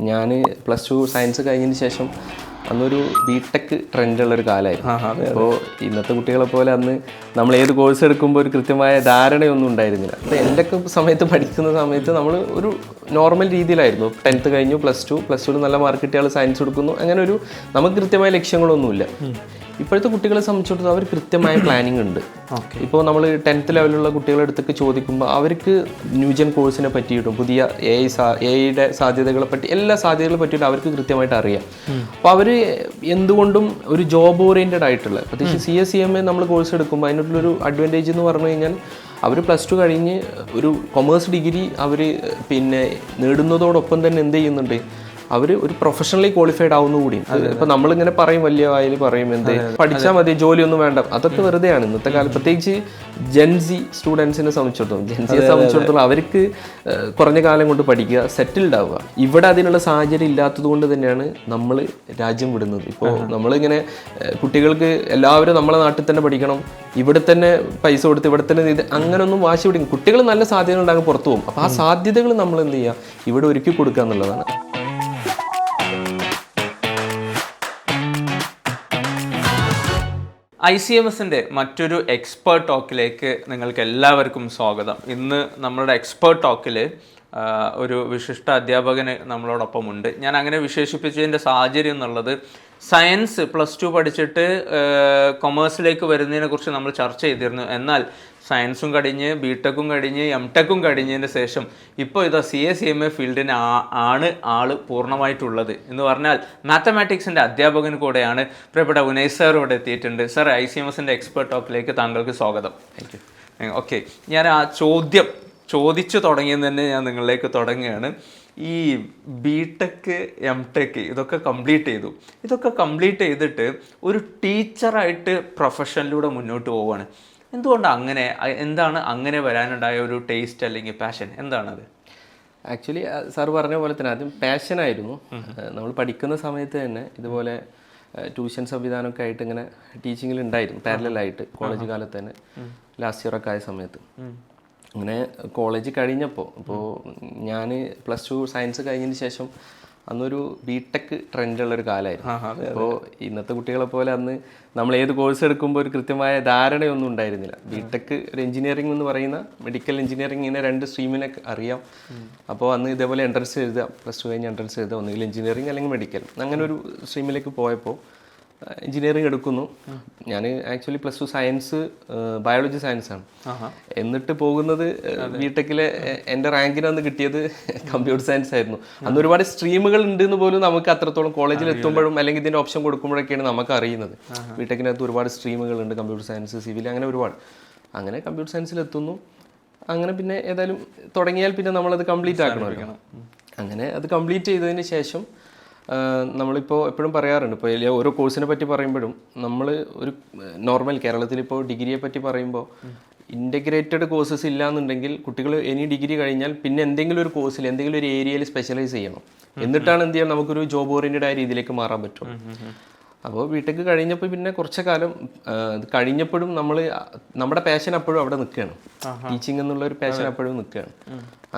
ഞാൻ +2 സയൻസ് കഴിഞ്ഞതിന് ശേഷം അന്നൊരു ബിടെക് ട്രെൻഡുള്ളൊരു കാലമായിരുന്നു. അപ്പോൾ ഇന്നത്തെ കുട്ടികളെ പോലെ അന്ന് നമ്മൾ ഏത് കോഴ്സ് എടുക്കുമ്പോൾ ഒരു കൃത്യമായ ധാരണയൊന്നും ഉണ്ടായിരുന്നില്ല. അപ്പോൾ എൻ്റെയൊക്കെ സമയത്ത് പഠിക്കുന്ന സമയത്ത് നമ്മൾ ഒരു നോർമൽ രീതിയിലായിരുന്നു. 10th കഴിഞ്ഞു, +2 നല്ല മാർക്ക് കിട്ടിയ ആൾ സയൻസ് എടുക്കുന്നു, അങ്ങനെ ഒരു നമുക്ക് കൃത്യമായ ലക്ഷ്യങ്ങളൊന്നുമില്ല. ഇപ്പോഴത്തെ കുട്ടികളെ സംബന്ധിച്ചിടത്തോളം അവർ കൃത്യമായ പ്ലാനിങ് ഉണ്ട്. ഇപ്പോൾ നമ്മൾ 10th ലെവലിലുള്ള കുട്ടികളുടെ അടുത്തൊക്കെ ചോദിക്കുമ്പോൾ അവർക്ക് ന്യൂജൻ കോഴ്സിനെ പറ്റിയിട്ടും പുതിയ AI-യുടെ സാധ്യതകളെ പറ്റി എല്ലാ സാധ്യതകളെ പറ്റിയിട്ടും അവർക്ക് കൃത്യമായിട്ട് അറിയാം. അപ്പോൾ അവർ എന്തുകൊണ്ടും ഒരു ജോബ് ഓറിയൻറ്റഡ് ആയിട്ടുള്ള പ്രത്യേകിച്ച് CA നമ്മൾ കോഴ്സ് എടുക്കുമ്പോൾ അതിനുള്ളൊരു അഡ്വാൻറ്റേജ് എന്ന് പറഞ്ഞു കഴിഞ്ഞാൽ അവർ +2 കഴിഞ്ഞ് ഒരു കൊമേഴ്സ് ഡിഗ്രി അവർ നേടുന്നതോടൊപ്പം തന്നെ എന്ത് ചെയ്യുന്നുണ്ട്, അവർ ഒരു പ്രൊഫഷണലി ക്വാളിഫൈഡ് ആവുന്ന കൂടി. ഇപ്പം നമ്മളിങ്ങനെ പറയും, വലിയ വായിൽ പറയും എന്ത് പഠിച്ചാൽ മതി, ജോലിയൊന്നും വേണ്ട, അതൊക്കെ വെറുതെയാണ് ഇന്നത്തെ കാലം. പ്രത്യേകിച്ച് ജെൻസി സ്റ്റുഡൻസിനെ സംബന്ധിച്ചിടത്തോളം അവർക്ക് കുറഞ്ഞ കാലം കൊണ്ട് പഠിക്കുക, സെറ്റിൽഡ് ആവുക. ഇവിടെ അതിനുള്ള സാഹചര്യം ഇല്ലാത്തത് കൊണ്ട് തന്നെയാണ് നമ്മൾ രാജ്യം വിടുന്നത്. ഇപ്പോൾ നമ്മളിങ്ങനെ കുട്ടികൾക്ക് എല്ലാവരും നമ്മളെ നാട്ടിൽ തന്നെ പഠിക്കണം, ഇവിടെ തന്നെ പൈസ കൊടുത്ത് ഇവിടെ തന്നെ ഇത് അങ്ങനെയൊന്നും വാശി പിടിക്കും. കുട്ടികൾ നല്ല സാധ്യതകൾ ഉണ്ടാകും, പുറത്തു പോകും. അപ്പോൾ ആ സാധ്യതകൾ നമ്മൾ എന്ത് ചെയ്യുക, ഇവിടെ ഒരുക്കി കൊടുക്കുക എന്നുള്ളതാണ്. ICMSൻ്റെ മറ്റൊരു എക്സ്പേർട്ട് ടോക്കിലേക്ക് നിങ്ങൾക്ക് എല്ലാവർക്കും സ്വാഗതം. ഇന്ന് നമ്മളുടെ എക്സ്പേർട്ട് ടോക്കിൽ ഒരു വിശിഷ്ട അധ്യാപകന് നമ്മളോടൊപ്പം ഉണ്ട്. ഞാൻ അങ്ങനെ വിശേഷിപ്പിച്ചതിൻ്റെ സാഹചര്യം എന്നുള്ളത് സയൻസ് +2 പഠിച്ചിട്ട് കൊമേഴ്സിലേക്ക് വരുന്നതിനെ കുറിച്ച് നമ്മൾ ചർച്ച ചെയ്തിരുന്നു. എന്നാൽ സയൻസും കഴിഞ്ഞ് ബിടെക്കും കഴിഞ്ഞ് MTechും കഴിഞ്ഞതിന് ശേഷം ഇപ്പോൾ ഇതാ CA ഫീൽഡിന് ആണ് ആള് പൂർണ്ണമായിട്ടുള്ളത് എന്ന് പറഞ്ഞാൽ മാത്തമാറ്റിക്സിൻ്റെ അധ്യാപകൻ കൂടെയാണ് പ്രിയപ്പെട്ട ഉനൈസ് സാർ ഇവിടെ എത്തിയിട്ടുണ്ട്. സാർ, ICMSൻ്റെ എക്സ്പേർട്ട് ടോക്കിലേക്ക് താങ്കൾക്ക് സ്വാഗതം. Thank you. ഓക്കെ, ഞാൻ ആ ചോദ്യം ചോദിച്ചു തുടങ്ങിയെന്ന് തന്നെ ഞാൻ നിങ്ങളിലേക്ക് തുടങ്ങുകയാണ്. ഈ ബിടെക് MTech ഇതൊക്കെ കംപ്ലീറ്റ് ചെയ്തിട്ട് ഒരു ടീച്ചറായിട്ട് പ്രൊഫഷനിലൂടെ മുന്നോട്ട് പോവുകയാണ്. എന്താണ് അങ്ങനെ വരാനുണ്ടായ ഒരു ടേസ്റ്റ് അല്ലെങ്കിൽ പാഷൻ എന്താണത്? ആക്ച്വലി സാർ പറഞ്ഞ പോലെ തന്നെ ആദ്യം പാഷനായിരുന്നു. നമ്മൾ പഠിക്കുന്ന സമയത്ത് തന്നെ ഇതുപോലെ ട്യൂഷൻ സംവിധാനമൊക്കെ ആയിട്ട് ഇങ്ങനെ ടീച്ചിങ്ങിൽ ഉണ്ടായിരുന്നു പാരലലായിട്ട്. കോളേജ് കാലത്ത് തന്നെ ലാസ്റ്റ് ഇയറൊക്കെ ആയ സമയത്ത് അങ്ങനെ കോളേജ് കഴിഞ്ഞപ്പോൾ ഇപ്പോൾ ഞാൻ +2 സയൻസ് കഴിഞ്ഞതിന് ശേഷം അന്നൊരു ബിടെക് ട്രെൻഡുള്ളൊരു കാലമായിരുന്നു. അപ്പോൾ ഇന്നത്തെ കുട്ടികളെ പോലെ അന്ന് നമ്മൾ ഏത് കോഴ്സ് എടുക്കുമ്പോൾ ഒരു കൃത്യമായ ധാരണയൊന്നും ഉണ്ടായിരുന്നില്ല. ബിടെക് ഒരു എഞ്ചിനീയറിംഗ് എന്ന് പറയുന്ന മെഡിക്കൽ എഞ്ചിനീയറിംഗ് ഇങ്ങനെ 2 സ്ട്രീമിനെ അറിയാം. അപ്പോൾ അന്ന് ഇതേപോലെ എൻട്രൻസ് എഴുതുക, +2 കഴിഞ്ഞ് എൻട്രൻസ് എഴുതുക, ഒന്നുകിൽ എഞ്ചിനീയറിംഗ് അല്ലെങ്കിൽ മെഡിക്കൽ, അങ്ങനെ ഒരു സ്ട്രീമിലേക്ക് പോയപ്പോൾ എഞ്ചിനീയറിംഗ് എടുക്കുന്നു. ഞാൻ ആക്ച്വലി +2 സയൻസ് ബയോളജി സയൻസാണ്. എന്നിട്ട് പോകുന്നത് ബിടെക്കിലെ എൻ്റെ റാങ്കിന് അന്ന് കിട്ടിയത് കമ്പ്യൂട്ടർ സയൻസ് ആയിരുന്നു. അന്ന് ഒരുപാട് സ്ട്രീമുകൾ ഉണ്ടെന്ന് പോലും നമുക്ക് അത്രത്തോളം കോളേജിൽ എത്തുമ്പോഴും അല്ലെങ്കിൽ ഇതിൻ്റെ ഓപ്ഷൻ കൊടുക്കുമ്പോഴൊക്കെയാണ് നമുക്ക് അറിയുന്നത്. ബിടെക്കിനകത്ത് ഒരുപാട് സ്ട്രീമുകളുണ്ട്, കമ്പ്യൂട്ടർ സയൻസ്, സിവിൽ, അങ്ങനെ ഒരുപാട്. അങ്ങനെ കമ്പ്യൂട്ടർ സയൻസിൽ എത്തുന്നു. അങ്ങനെ പിന്നെ ഏതായാലും തുടങ്ങിയാൽ പിന്നെ നമ്മളത് കംപ്ലീറ്റ് ആക്കണമല്ലോ. അങ്ങനെ അത് കംപ്ലീറ്റ് ചെയ്തതിന് ശേഷം നമ്മളിപ്പോൾ എപ്പോഴും പറയാറുണ്ട്, ഇപ്പോൾ ഓരോ കോഴ്സിനെ പറ്റി പറയുമ്പോഴും നമ്മൾ ഒരു നോർമൽ കേരളത്തിലിപ്പോൾ ഡിഗ്രിയെ പറ്റി പറയുമ്പോൾ ഇൻ്റഗ്രേറ്റഡ് കോഴ്സസ് ഇല്ലയെന്നുണ്ടെങ്കിൽ കുട്ടികൾ ഇനി ഡിഗ്രി കഴിഞ്ഞാൽ പിന്നെ എന്തെങ്കിലും ഒരു കോഴ്സിൽ എന്തെങ്കിലും ഒരു ഏരിയയിൽ സ്പെഷ്യലൈസ് ചെയ്യണം. എന്നിട്ടാണ് എന്ത് ചെയ്യാൻ നമുക്കൊരു ജോബ് ഓറിയൻറ്റഡ് ആയ രീതിയിലേക്ക് മാറാൻ പറ്റും. അപ്പോൾ ബിടെക് കഴിഞ്ഞപ്പോൾ പിന്നെ കുറച്ച് കാലം കഴിഞ്ഞപ്പോഴും നമ്മുടെ പാഷൻ അപ്പോഴും അവിടെ നിൽക്കുകയാണ്. ടീച്ചിങ് എന്നുള്ള ഒരു പാഷൻ അപ്പോഴും നിൽക്കുകയാണ്.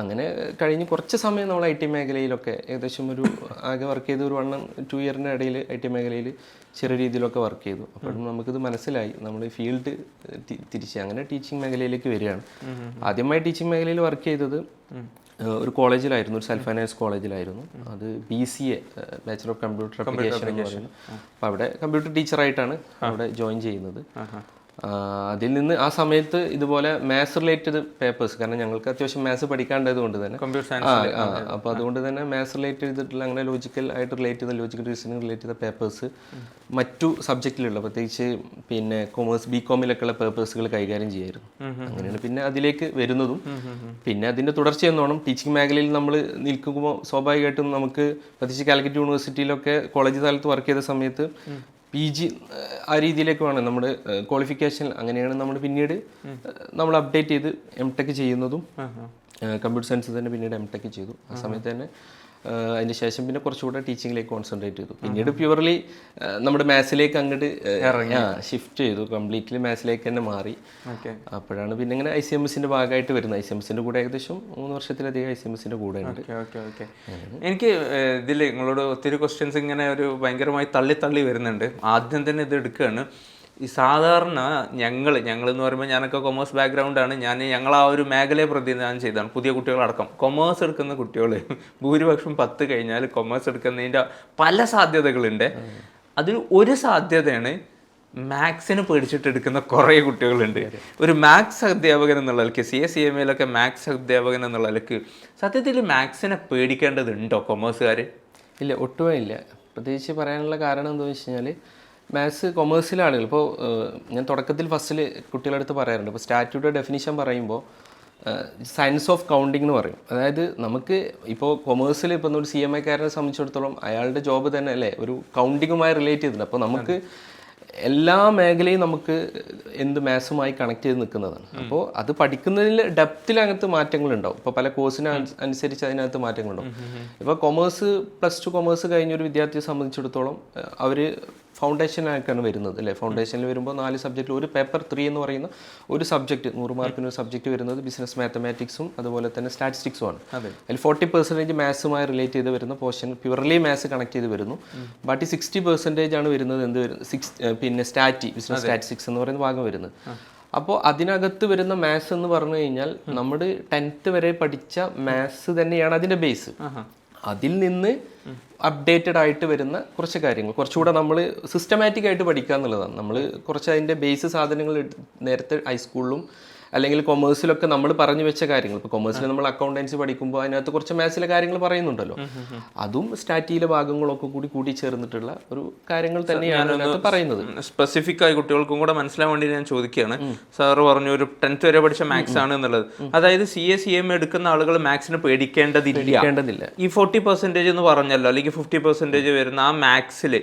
അങ്ങനെ കഴിഞ്ഞ് കുറച്ച് സമയം നമ്മൾ IT മേഖലയിലൊക്കെ ഏകദേശം ഒരു ആകെ വർക്ക് ചെയ്ത് ഒരു 1-2 ഇയറിൻ്റെ ഇടയിൽ IT മേഖലയിൽ ചെറിയ രീതിയിലൊക്കെ വർക്ക് ചെയ്തു. അപ്പോഴും നമുക്കിത് മനസ്സിലായി, നമ്മൾ ഫീൽഡ് തിരിച്ച് അങ്ങനെ ടീച്ചിങ് മേഖലയിലേക്ക് വരികയാണ്. ആദ്യമായി ടീച്ചിങ് മേഖലയിൽ വർക്ക് ചെയ്തത് ഒരു കോളേജിലായിരുന്നു, ഒരു സെൽഫ് ഫൈനാൻസ് കോളേജിലായിരുന്നു. അത് BCA bachelor of computer application എന്ന് പറയുന്നു. അപ്പോൾ അവിടെ കമ്പ്യൂട്ടർ ടീച്ചറായിട്ടാണ് അവിടെ ജോയിൻ ചെയ്യുന്നത്. അതിൽ നിന്ന് ആ സമയത്ത് ഇതുപോലെ മാത്സ് റിലേറ്റഡ് പേപ്പേഴ്സ്, കാരണം ഞങ്ങൾക്ക് അത്യാവശ്യം മാത്സ് പഠിക്കാണ്ടത് കൊണ്ട് തന്നെ അപ്പോൾ അതുകൊണ്ട് തന്നെ മാത്സ് റിലേറ്റഡ് ചെയ്തിട്ടുള്ള അങ്ങനെ ലോജിക്കൽ ആയിട്ട് റിലേറ്റ് ചെയ്ത ലോജിക്കൽ റീസണിങ് റിലേറ്റ് ചെയ്ത പേപ്പേഴ്സ് മറ്റു സബ്ജക്റ്റിലുള്ള പ്രത്യേകിച്ച് കൊമേഴ്സ് BComലൊക്കെയുള്ള പേപ്പേഴ്സുകൾ കൈകാര്യം ചെയ്യായിരുന്നു. അങ്ങനെയാണ് പിന്നെ അതിലേക്ക് വരുന്നതും. പിന്നെ അതിൻ്റെ തുടർച്ചയെന്നോണം ടീച്ചിങ് മേഖലയിൽ നമ്മൾ നിൽക്കുമ്പോൾ സ്വാഭാവികമായിട്ടും നമുക്ക് പ്രത്യേകിച്ച് കാലിക്കറ്റ് യൂണിവേഴ്സിറ്റിയിലൊക്കെ കോളേജ് കാലത്ത് വർക്ക് ചെയ്ത സമയത്ത് PG ആ രീതിയിലേക്ക് വേണം നമ്മുടെ ക്വാളിഫിക്കേഷൻ. അങ്ങനെയാണ് നമ്മൾ പിന്നീട് നമ്മൾ അപ്ഡേറ്റ് ചെയ്ത് MTech ചെയ്യുന്നതും. കമ്പ്യൂട്ടർ സയൻസ് തന്നെ പിന്നീട് MTech ചെയ്തു. ആ സമയത്ത് തന്നെ അതിന് ശേഷം പിന്നെ കുറച്ചുകൂടെ ടീച്ചിങ്ങിലേക്ക് കോൺസെൻട്രേറ്റ് ചെയ്തു. പിന്നീട് പ്യുവർലി നമ്മുടെ മാത്സിലേക്ക് അങ്ങോട്ട് ഷിഫ്റ്റ് ചെയ്തു, കംപ്ലീറ്റ്ലി മാത്സിലേക്ക് തന്നെ മാറി. അപ്പോഴാണ് പിന്നെ ഇങ്ങനെ ICMSന്റെ ഭാഗമായിട്ട് വരുന്നത്. ICMSന്റെ കൂടെ ഏകദേശം 3 വർഷത്തിലധികം ICMSന്റെ കൂടെ ഉണ്ട്. എനിക്ക് ഇതിൽ നിങ്ങളോട് ഒത്തിരി ക്വസ്റ്റ്യൻസ് ഇങ്ങനെ ഒരു ഭയങ്കരമായി തള്ളി വരുന്നുണ്ട്. ആദ്യം തന്നെ ഇത് എടുക്കുകയാണ്. ഈ സാധാരണ ഞങ്ങളെന്ന് പറയുമ്പോൾ ഞാനൊക്കെ കൊമേഴ്സ് ബാക്ക്ഗ്രൗണ്ടാണ്. ഞങ്ങൾ ആ ഒരു മേഖലയെ പ്രതിനിധാനം ചെയ്താണ്. പുതിയ കുട്ടികളടക്കം കൊമേഴ്സ് എടുക്കുന്ന കുട്ടികൾ ഭൂരിപക്ഷം 10 കഴിഞ്ഞാൽ കൊമേഴ്സ് എടുക്കുന്നതിൻ്റെ പല സാധ്യതകളുണ്ട്. അതിൽ ഒരു സാധ്യതയാണ് മാത്സിന് പേടിച്ചിട്ട് എടുക്കുന്ന കുറേ കുട്ടികളുണ്ട്. ഒരു മാത്സ് അധ്യാപകൻ എന്നുള്ള നിലയ്ക്ക് CSEMAയിലൊക്കെ മാത്സ് അധ്യാപകൻ എന്നുള്ള നിലയ്ക്ക് സത്യത്തിൽ മാത്സിനെ പേടിക്കേണ്ടതുണ്ടോ കൊമേഴ്സുകാർ? ഇല്ല, ഒട്ടുമേ ഇല്ല. പ്രത്യേകിച്ച് പറയാനുള്ള കാരണം എന്താണെന്ന് വെച്ച് കഴിഞ്ഞാൽ മാത്സ് കൊമേഴ്സിലെ ആളുകൾ ഇപ്പോൾ ഞാൻ തുടക്കത്തിൽ ഫസ്റ്റിൽ കുട്ടികളടുത്ത് പറയാറുണ്ട്. ഇപ്പോൾ സ്റ്റാറ്റ്യൂട്ട് ഡെഫിനിഷൻ പറയുമ്പോൾ സയൻസ് ഓഫ് കൗണ്ടിങ് എന്ന് പറയും. അതായത് നമുക്ക് ഇപ്പോൾ കൊമേഴ്സിൽ ഇപ്പോൾ ഒരു CMAക്കാരനെ സംബന്ധിച്ചിടത്തോളം അയാളുടെ ജോബ് തന്നെ അല്ലേ ഒരു കൗണ്ടിങ്ങുമായി റിലേറ്റ് ചെയ്തിട്ടുണ്ട്. അപ്പോൾ നമുക്ക് എല്ലാ മേഖലയും നമുക്ക് മാത്സുമായി കണക്ട് ചെയ്ത് നിൽക്കുന്നതാണ്. അപ്പോൾ അത് പഠിക്കുന്നതിൽ ഡെപ്തിൽ അങ്ങനത്തെ മാറ്റങ്ങളുണ്ടാവും. ഇപ്പോൾ പല കോഴ്സിന് അനുസരിച്ച് അതിനകത്ത് മാറ്റങ്ങളുണ്ടാവും. ഇപ്പോൾ +2 കൊമേഴ്സ് കഴിഞ്ഞൊരു വിദ്യാർത്ഥിയെ സംബന്ധിച്ചിടത്തോളം അവർ ഫൗണ്ടേഷനായിട്ടാണ് വരുന്നത് അല്ലേ. ഫൗണ്ടേഷനിൽ വരുമ്പോൾ 4 സബ്ജക്റ്റിൽ ഒരു പേപ്പർ 3 എന്ന് പറയുന്ന ഒരു സബ്ജക്റ്റ് 100 മാർക്കിന് ഒരു സബ്ജക്റ്റ് വരുന്നത് ബിസിനസ് മാത്തമാറ്റിക്സും അതുപോലെ തന്നെ സ്റ്റാറ്റിസ്റ്റിക്സും ആണ്. അതിൽ 40% മാത്സുമായി റിലേറ്റ് ചെയ്ത് വരുന്ന പോർഷൻ പ്യുവർലി മാത്സ് കണക്ട് ചെയ്ത് വരുന്നു. ബാക്കി 60% ആണ് വരുന്നത് പിന്നെ ബിസിനസ് സ്റ്റാറ്റിസ്റ്റിക്സ് എന്ന് പറയുന്ന ഭാഗം വരുന്നത്. അപ്പോൾ അതിനകത്ത് വരുന്ന മാത്സ് എന്ന് പറഞ്ഞു കഴിഞ്ഞാൽ നമ്മൾ 10th വരെ പഠിച്ച മാത്സ് തന്നെയാണ് അതിൻ്റെ ബേസ്. അതിൽ നിന്ന് അപ്ഡേറ്റഡ് ആയിട്ട് വരുന്ന കുറച്ച് കാര്യങ്ങൾ കുറച്ചുകൂടെ നമ്മൾ സിസ്റ്റമാറ്റിക് ആയിട്ട് പഠിക്കുക എന്നുള്ളതാണ്. നമ്മൾ കുറച്ച് അതിൻ്റെ ബേസ് സാധനങ്ങൾ നേരത്തെ ഹൈസ്കൂളിലും അല്ലെങ്കിൽ കൊമേഴ്സിലൊക്കെ നമ്മൾ പറഞ്ഞു വെച്ച കാര്യങ്ങൾ. ഇപ്പോൾ കൊമേഴ്സിൽ നമ്മൾ അക്കൗണ്ടൻസി പഠിക്കുമ്പോൾ അതിനകത്ത് കുറച്ച് മാത്സിലെ കാര്യങ്ങൾ പറയുന്നുണ്ടല്ലോ. അതും സ്റ്റാറ്റിയിലെ ഭാഗങ്ങളൊക്കെ കൂടി ചേർന്നിട്ടുള്ള ഒരു കാര്യങ്ങൾ തന്നെയാണ് അതിനകത്ത് പറയുന്നത്. സ്പെസിഫിക് ആയി കുട്ടികൾക്കും കൂടെ മനസ്സിലാൻ വേണ്ടി ഞാൻ ചോദിക്കുകയാണ്. സാറ് പറഞ്ഞു ഒരു 10th വരെ പഠിച്ച മാത്സ് ആണ് എന്നുള്ളത്. അതായത് CSEMA എടുക്കുന്ന ആളുകൾ മാത്സിന് പേടിക്കേണ്ടതില്ല. ഈ 40% എന്ന് പറഞ്ഞല്ലോ, അല്ലെങ്കിൽ 50% വരുന്ന ആ മാത്സിൽ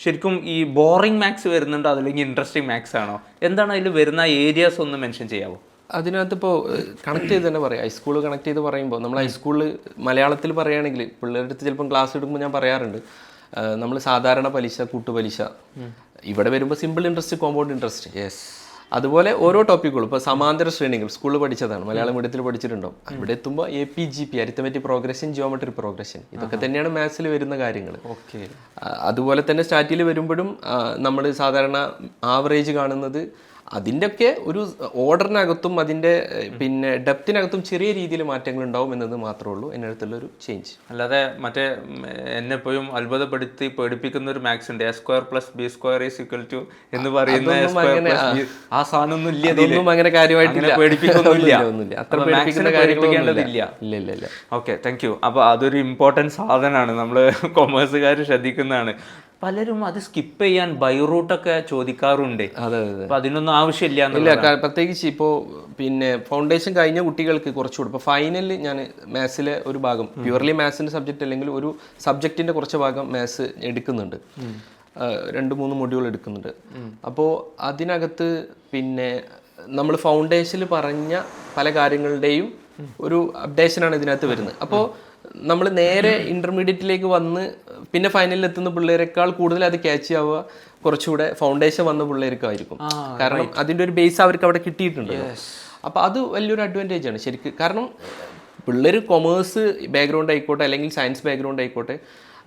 ശരിക്കും ഈ ബോറിംഗ് മാത്സ് വരുന്നുണ്ടോ അതല്ലെങ്കിൽ ഇൻട്രസ്റ്റിംഗ് മാത്സ് ആണോ? എന്താണ് അതിൽ വരുന്ന ഏരിയാസ് ഒന്ന് മെൻഷൻ ചെയ്യാമോ? അതിനകത്ത് ഇപ്പോൾ കണക്ട് ചെയ്ത് തന്നെ പറയാം. ഹൈസ്കൂൾ കണക്ട് ചെയ്ത് പറയുമ്പോൾ നമ്മൾ ഹൈസ്കൂളിൽ മലയാളത്തിൽ പറയുകയാണെങ്കിൽ പിള്ളേരുടെ അടുത്ത് ചിലപ്പം ക്ലാസ് എടുക്കുമ്പോൾ ഞാൻ പറയാറുണ്ട്, നമ്മൾ സാധാരണ പലിശ, കൂട്ടുപലിശ, ഇവിടെ വരുമ്പോൾ സിമ്പിൾ ഇൻട്രസ്റ്റ്, കോമ്പൗണ്ട് ഇൻട്രസ്റ്റ്, അതുപോലെ ഓരോ ടോപ്പിക്കുകളും ഇപ്പോൾ സമാന്തര ശ്രേണികൾ സ്കൂളിൽ പഠിച്ചതാണ്, മലയാളം മീഡിയത്തിൽ പഠിച്ചിട്ടുണ്ടോ. ഇവിടെ എത്തുമ്പോൾ APGP arithmetic progression, geometric progression, ഇതൊക്കെ തന്നെയാണ് മാത്സിൽ വരുന്ന കാര്യങ്ങൾ. അതുപോലെ തന്നെ സ്റ്റാറ്റിൽ വരുമ്പോഴും നമ്മൾ സാധാരണ ആവറേജ് കാണുന്നത് അതിൻ്റെയൊക്കെ ഒരു ഓർഡറിനകത്തും അതിൻ്റെ പിന്നെ ഡെപ്തിനകത്തും ചെറിയ രീതിയിൽ മാറ്റങ്ങൾ ഉണ്ടാവും എന്നത് മാത്രമേ ഉള്ളൂ എൻ്റെ അടുത്തുള്ളൊരു ചേഞ്ച്. അല്ലാതെ മറ്റേ എന്നെ എപ്പോഴും അത്ഭുതപ്പെടുത്തി പേടിപ്പിക്കുന്ന ഒരു മാത്സ് ഉണ്ട്, A² + B² എന്ന് പറയുന്ന ആ സാധനം ഒന്നും അങ്ങനെ കാര്യമായിട്ട് പേടിപ്പിക്കൊന്നുമില്ല. അത്ര പേടിപ്പിക്കേണ്ടതില്ല. ഇല്ല. Okay, thank you. അപ്പോൾ അതൊരു ഇമ്പോർട്ടൻറ്റ് സാധനമാണ്, നമ്മൾ കൊമേഴ്സുകാർ ശ്രദ്ധിക്കുന്നതാണ്. പലരും അത് സ്കിപ്പ് ചെയ്യാൻ ബൈ റൂട്ടൊക്കെ ചോദിക്കാറുണ്ട്. അപ്പൊ അതിനൊന്നും ആവശ്യമില്ല. പ്രത്യേകിച്ച് ഇപ്പോൾ പിന്നെ ഫൗണ്ടേഷൻ കഴിഞ്ഞ കുട്ടികൾക്ക് കുറച്ചുകൂടെ ഇപ്പോൾ ഫൈനലിൽ ഞാൻ മാത്സിലെ ഒരു ഭാഗം പ്യുവർലി മാത്സിൻ്റെ സബ്ജക്റ്റ് അല്ലെങ്കിൽ ഒരു സബ്ജക്റ്റിൻ്റെ കുറച്ച് ഭാഗം മാത്സ് എടുക്കുന്നുണ്ട്, 2-3 മൊഡ്യൂൾ എടുക്കുന്നുണ്ട്. അപ്പോൾ അതിനകത്ത് പിന്നെ നമ്മൾ ഫൗണ്ടേഷനിൽ പറഞ്ഞ പല കാര്യങ്ങളുടെയും ഒരു അപ്ഡേഷനാണ് ഇതിനകത്ത് വരുന്നത്. അപ്പോൾ നമ്മൾ നേരെ ഇന്റർമീഡിയറ്റിലേക്ക് വന്ന് പിന്നെ ഫൈനലിൽ എത്തുന്ന പിള്ളേരെക്കാൾ കൂടുതൽ അത് ക്യാച്ച് ആവുക കുറച്ചുകൂടെ ഫൗണ്ടേഷൻ വന്ന പിള്ളേർക്കായിരിക്കും. കാരണം അതിൻ്റെ ഒരു ബേസ് അവർക്ക് അവിടെ കിട്ടിയിട്ടുണ്ട്. അപ്പോൾ അത് വലിയൊരു അഡ്വാൻറ്റേജ് ആണ് ശരിക്കും. കാരണം പിള്ളേർ കൊമേഴ്സ് ബാക്ക്ഗ്രൗണ്ട് ആയിക്കോട്ടെ അല്ലെങ്കിൽ സയൻസ് ബാക്ക്ഗ്രൗണ്ട് ആയിക്കോട്ടെ,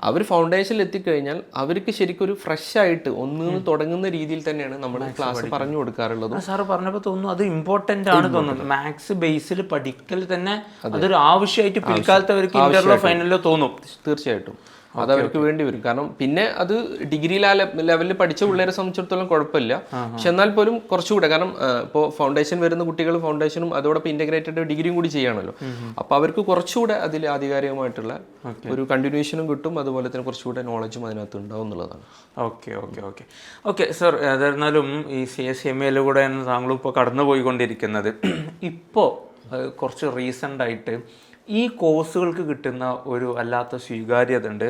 അവർ ഫൗണ്ടേഷനിൽ എത്തിക്കഴിഞ്ഞാൽ അവർക്ക് ശരിക്കും ഒരു ഫ്രഷ് ആയിട്ട് ഒന്നിന്ന് തുടങ്ങുന്ന രീതിയിൽ തന്നെയാണ് നമ്മൾ ക്ലാസ് പറഞ്ഞു കൊടുക്കാറുള്ളത്. സാറ് പറഞ്ഞപ്പോൾ തോന്നുന്നു അത് ഇമ്പോർട്ടന്റ് ആണ് തോന്നുന്നു. മാത്സ് ബേസിൽ പഠിക്കൽ തന്നെ അതൊരു ആവശ്യമായിട്ട് പിൽക്കാലത്ത് അവർക്ക് ഇന്റർവ്യൂ ഫൈനലിലോ തോന്നും. തീർച്ചയായിട്ടും അത് അവർക്ക് വേണ്ടി വരും. കാരണം പിന്നെ അത് ഡിഗ്രി ലെവലിൽ പഠിച്ച പിള്ളേരെ സംബന്ധിച്ചിടത്തോളം കുഴപ്പമില്ല. പക്ഷെ എന്നാൽ പോലും കുറച്ചുകൂടെ, കാരണം ഇപ്പോൾ ഫൗണ്ടേഷൻ വരുന്ന കുട്ടികൾ ഫൗണ്ടേഷനും അതോടൊപ്പം ഇന്റഗ്രേറ്റഡ് ഡിഗ്രിയും കൂടി ചെയ്യണമല്ലോ. അപ്പോൾ അവർക്ക് കുറച്ചുകൂടെ അതിൽ ആധികാരികമായിട്ടുള്ള ഒരു കണ്ടിന്യൂഷനും കിട്ടും, അതുപോലെ തന്നെ കുറച്ചുകൂടെ നോളജും അതിനകത്ത് ഉണ്ടാവും എന്നുള്ളതാണ്. ഓക്കെ സർ, ഏതായിരുന്നാലും ഈ CSEMAയിലൂടെയാണ് താങ്കൾ ഇപ്പോൾ കടന്നു പോയിക്കൊണ്ടിരിക്കുന്നത്. ഇപ്പോൾ കുറച്ച് റീസെൻ്റ് ആയിട്ട് ഈ കോഴ്സുകൾക്ക് കിട്ടുന്ന ഒരു അല്ലാത്ത സ്വീകാര്യത ഉണ്ട്.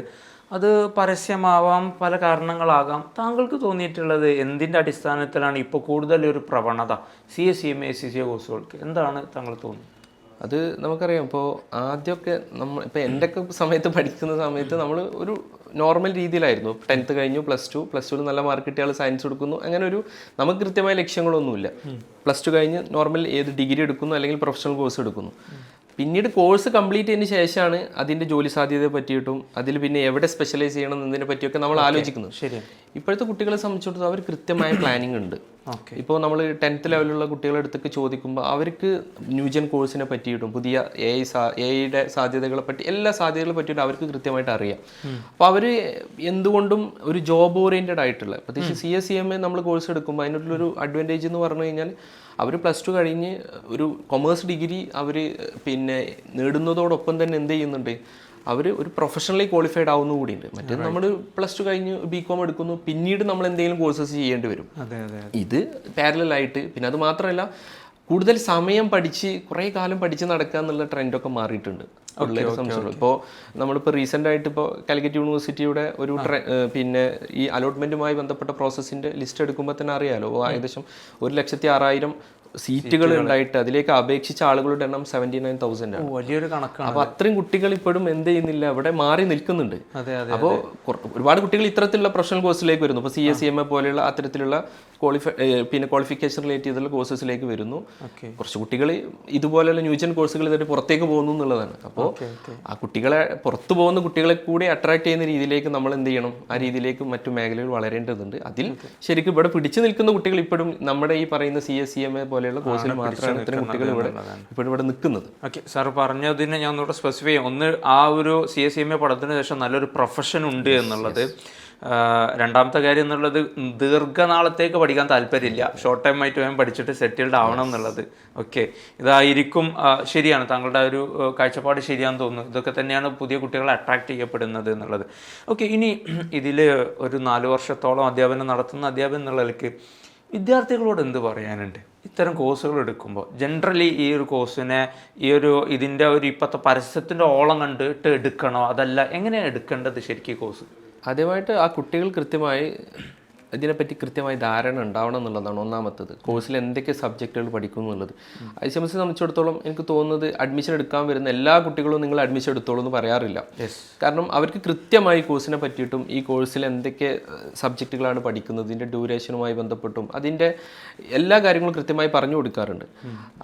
അത് പരസ്യമാവാം, പല കാരണങ്ങളാകാം. താങ്കൾക്ക് തോന്നിയിട്ടുള്ളത് എന്തിൻ്റെ അടിസ്ഥാനത്തിലാണ് ഇപ്പോൾ കൂടുതൽ ഒരു പ്രവണത CSEMA, SCCA കോഴ്സുകൾക്ക്? എന്താണ് താങ്കൾ തോന്നുന്നത്? അത് നമുക്കറിയാം. ഇപ്പോൾ ആദ്യമൊക്കെ ഇപ്പോൾ എൻ്റെ ഒക്കെ സമയത്ത് പഠിക്കുന്ന സമയത്ത് നമ്മൾ ഒരു നോർമൽ രീതിയിലായിരുന്നു. 10th കഴിഞ്ഞു, പ്ലസ് ടുവിൽ നല്ല മാർക്ക് കിട്ടിയ ആൾ സയൻസ് എടുക്കുന്നു, അങ്ങനെ ഒരു നമുക്ക് കൃത്യമായ ലക്ഷ്യങ്ങളൊന്നുമില്ല. +2 കഴിഞ്ഞ് നോർമൽ ഏത് ഡിഗ്രി എടുക്കുന്നു അല്ലെങ്കിൽ പ്രൊഫഷണൽ കോഴ്സ് എടുക്കുന്നു. പിന്നീട് കോഴ്സ് കംപ്ലീറ്റ് ചെയ്തതിന് ശേഷമാണ് അതിൻ്റെ ജോലി സാധ്യതയെ പറ്റിയിട്ടും അതിൽ പിന്നെ എവിടെ സ്പെഷ്യലൈസ് ചെയ്യണം എന്നതിനെ പറ്റിയൊക്കെ നമ്മൾ ആലോചിക്കുന്നത്. ഇപ്പോഴത്തെ കുട്ടികളെ സംബന്ധിച്ചിടത്തോളം അവർ കൃത്യമായ പ്ലാനിങ് ഉണ്ട്. ഇപ്പോൾ നമ്മൾ 10th ലെവലിലുള്ള കുട്ടികളുടെ അടുത്തൊക്കെ ചോദിക്കുമ്പോൾ അവർക്ക് ന്യൂജൻ കോഴ്സിനെ പറ്റിയിട്ടും പുതിയ AI-യുടെ സാധ്യതകളെ പറ്റി എല്ലാ സാധ്യതകളെ പറ്റിയിട്ടും അവർക്ക് കൃത്യമായിട്ട് അറിയാം. അപ്പോൾ അവർ എന്തുകൊണ്ടും ഒരു ജോബ് ഓറിയൻറ്റഡ് ആയിട്ടുള്ള, പ്രത്യേകിച്ച് CSCMA നമ്മൾ കോഴ്സ് എടുക്കുമ്പോൾ അതിനുള്ളൊരു അഡ്വാൻറ്റേജ് എന്ന് പറഞ്ഞു കഴിഞ്ഞാൽ അവർ +2 കഴിഞ്ഞ് ഒരു കൊമേഴ്സ് ഡിഗ്രി അവർ പിന്നെ നേടുന്നതോടൊപ്പം തന്നെ എന്ത് ചെയ്യുന്നുണ്ട്, അവർ ഒരു പ്രൊഫഷണലി ക്വാളിഫൈഡ് ആവുന്ന കൂടിയുണ്ട്. മറ്റേത് നമ്മൾ +2 കഴിഞ്ഞ് BCom എടുക്കുന്നു, പിന്നീട് നമ്മൾ എന്തെങ്കിലും കോഴ്സസ് ചെയ്യേണ്ടി വരും. ഇത് പാരലായിട്ട്. പിന്നെ അത് മാത്രമല്ല, കൂടുതൽ സമയം പഠിച്ച് കുറേ കാലം പഠിച്ച് നടക്കുക എന്നുള്ള ട്രെൻഡൊക്കെ മാറിയിട്ടുണ്ട് പിള്ളേരെ സംബന്ധിച്ചുള്ളൂ. ഇപ്പോൾ നമ്മളിപ്പോൾ റീസെൻ്റ് ആയിട്ട് ഇപ്പോൾ കാലിക്കറ്റ് യൂണിവേഴ്സിറ്റിയുടെ ഒരു പിന്നെ ഈ അലോട്ട്മെൻറ്റുമായി ബന്ധപ്പെട്ട പ്രോസസ്സിൻ്റെ ലിസ്റ്റ് എടുക്കുമ്പോൾ തന്നെ അറിയാലോ, ഏകദേശം 1,06,000 സീറ്റുകൾ ഉണ്ടായിട്ട് അതിലേക്ക് അപേക്ഷിച്ച ആളുകളുടെ എണ്ണം 79,000 ആണ്. വലിയൊരു കണക്കാണ്. അപ്പോൾ അത്രയും കുട്ടികൾ ഇപ്പോഴും എന്ത് ചെയ്യുന്നില്ല, അവിടെ മാറി നിൽക്കുന്നുണ്ട്. അപ്പോൾ ഒരുപാട് കുട്ടികൾ ഇത്തരത്തിലുള്ള പ്രൊഫഷണൽ കോഴ്സിലേക്ക് വരുന്നു. ഇപ്പോൾ CSCMA പോലെയുള്ള അത്തരത്തിലുള്ള ക്വാളിഫിക്കേഷൻ റിലേറ്റ് ചെയ്തുള്ള കോഴ്സസിലേക്ക് വരുന്നു. കുറച്ച് കുട്ടികൾ ഇതുപോലെയുള്ള ന്യൂജൻ കോഴ്സുകൾ ഇതായിട്ട് പുറത്തേക്ക് പോകുന്നു എന്നുള്ളതാണ്. അപ്പോൾ ആ കുട്ടികളെ പുറത്തു പോകുന്ന കുട്ടികളെ കൂടി അട്രാക്ട് ചെയ്യുന്ന രീതിയിലേക്ക് നമ്മൾ എന്ത് ചെയ്യണം, ആ രീതിയിലേക്ക് മറ്റു മേഖലകൾ വളരേണ്ടതുണ്ട്. അതിൽ ശരിക്കും ഇവിടെ പിടിച്ചു നിൽക്കുന്ന കുട്ടികൾ ഇപ്പോഴും നമ്മുടെ ഈ പറയുന്ന CSCMA പോലെയുള്ള കോഴ്സിൽ മാത്രമാണ് ഇത്തരം കുട്ടികൾ ഇപ്പോഴും ഇവിടെ നിൽക്കുന്നത്. ഓക്കെ സാർ പറഞ്ഞതിന് ഞാൻ ഒന്നുകൂടെ സ്പെസിഫൈ ചെയ്യാം. ഒന്ന്, ആ ഒരു CSCMA പഠനത്തിന് ശേഷം നല്ലൊരു പ്രൊഫഷൻ ഉണ്ട് എന്നുള്ളത്. രണ്ടാമത്തെ കാര്യം എന്നുള്ളത്, ദീർഘനാളത്തേക്ക് പഠിക്കാൻ താല്പര്യമില്ല, ഷോർട്ട് ടൈം ആയിട്ട് വേഗം പഠിച്ചിട്ട് സെറ്റിൽഡ് ആവണം എന്നുള്ളത്. ഓക്കെ, ഇതായിരിക്കും ശരിയാണ്, താങ്കളുടെ ഒരു കാഴ്ചപ്പാട് ശരിയാണെന്ന് തോന്നുന്നു. ഇതൊക്കെ തന്നെയാണ് പുതിയ കുട്ടികളെ അട്രാക്ട് ചെയ്യപ്പെടുന്നത് എന്നുള്ളത്. ഓക്കെ, ഇനി ഇതിൽ ഒരു 4 വർഷത്തോളം അധ്യാപനം നടത്തുന്ന അധ്യാപനം എന്നുള്ളതിലേക്ക് വിദ്യാർത്ഥികളോട് എന്ത് പറയാനുണ്ട്? ഇത്തരം കോഴ്സുകൾ എടുക്കുമ്പോൾ ജനറലി ഈ ഒരു കോഴ്സിനെ ഇതിൻ്റെ ഇപ്പോഴത്തെ പരസ്യത്തിൻ്റെ ഓളം കണ്ടിട്ട് എടുക്കണോ, അതല്ല എങ്ങനെയാണ് എടുക്കേണ്ടത് ശരിക്കും കോഴ്സ്? ആദ്യമായിട്ട് ആ കുട്ടികൾ കൃത്യമായി ഇതിനെപ്പറ്റി കൃത്യമായി ധാരണ ഉണ്ടാവണം എന്നുള്ളതാണ് ഒന്നാമത്തത്. കോഴ്സിൽ എന്തൊക്കെ സബ്ജക്റ്റുകൾ പഠിക്കും എന്നുള്ളത്. ICMS സംബന്ധിച്ചിടത്തോളം എനിക്ക് തോന്നുന്നത് അഡ്മിഷൻ എടുക്കാൻ വരുന്ന എല്ലാ കുട്ടികളും നിങ്ങൾ അഡ്മിഷൻ എടുത്തോളൂ എന്ന് പറയാറില്ല. കാരണം അവർക്ക് കൃത്യമായി കോഴ്സിനെ പറ്റിയിട്ടും ഈ കോഴ്സിൽ എന്തൊക്കെ സബ്ജക്റ്റുകളാണ് പഠിക്കുന്നത്, ഇതിൻ്റെ ഡ്യൂറേഷനുമായി ബന്ധപ്പെട്ടും അതിൻ്റെ എല്ലാ കാര്യങ്ങളും കൃത്യമായി പറഞ്ഞു കൊടുക്കാറുണ്ട്.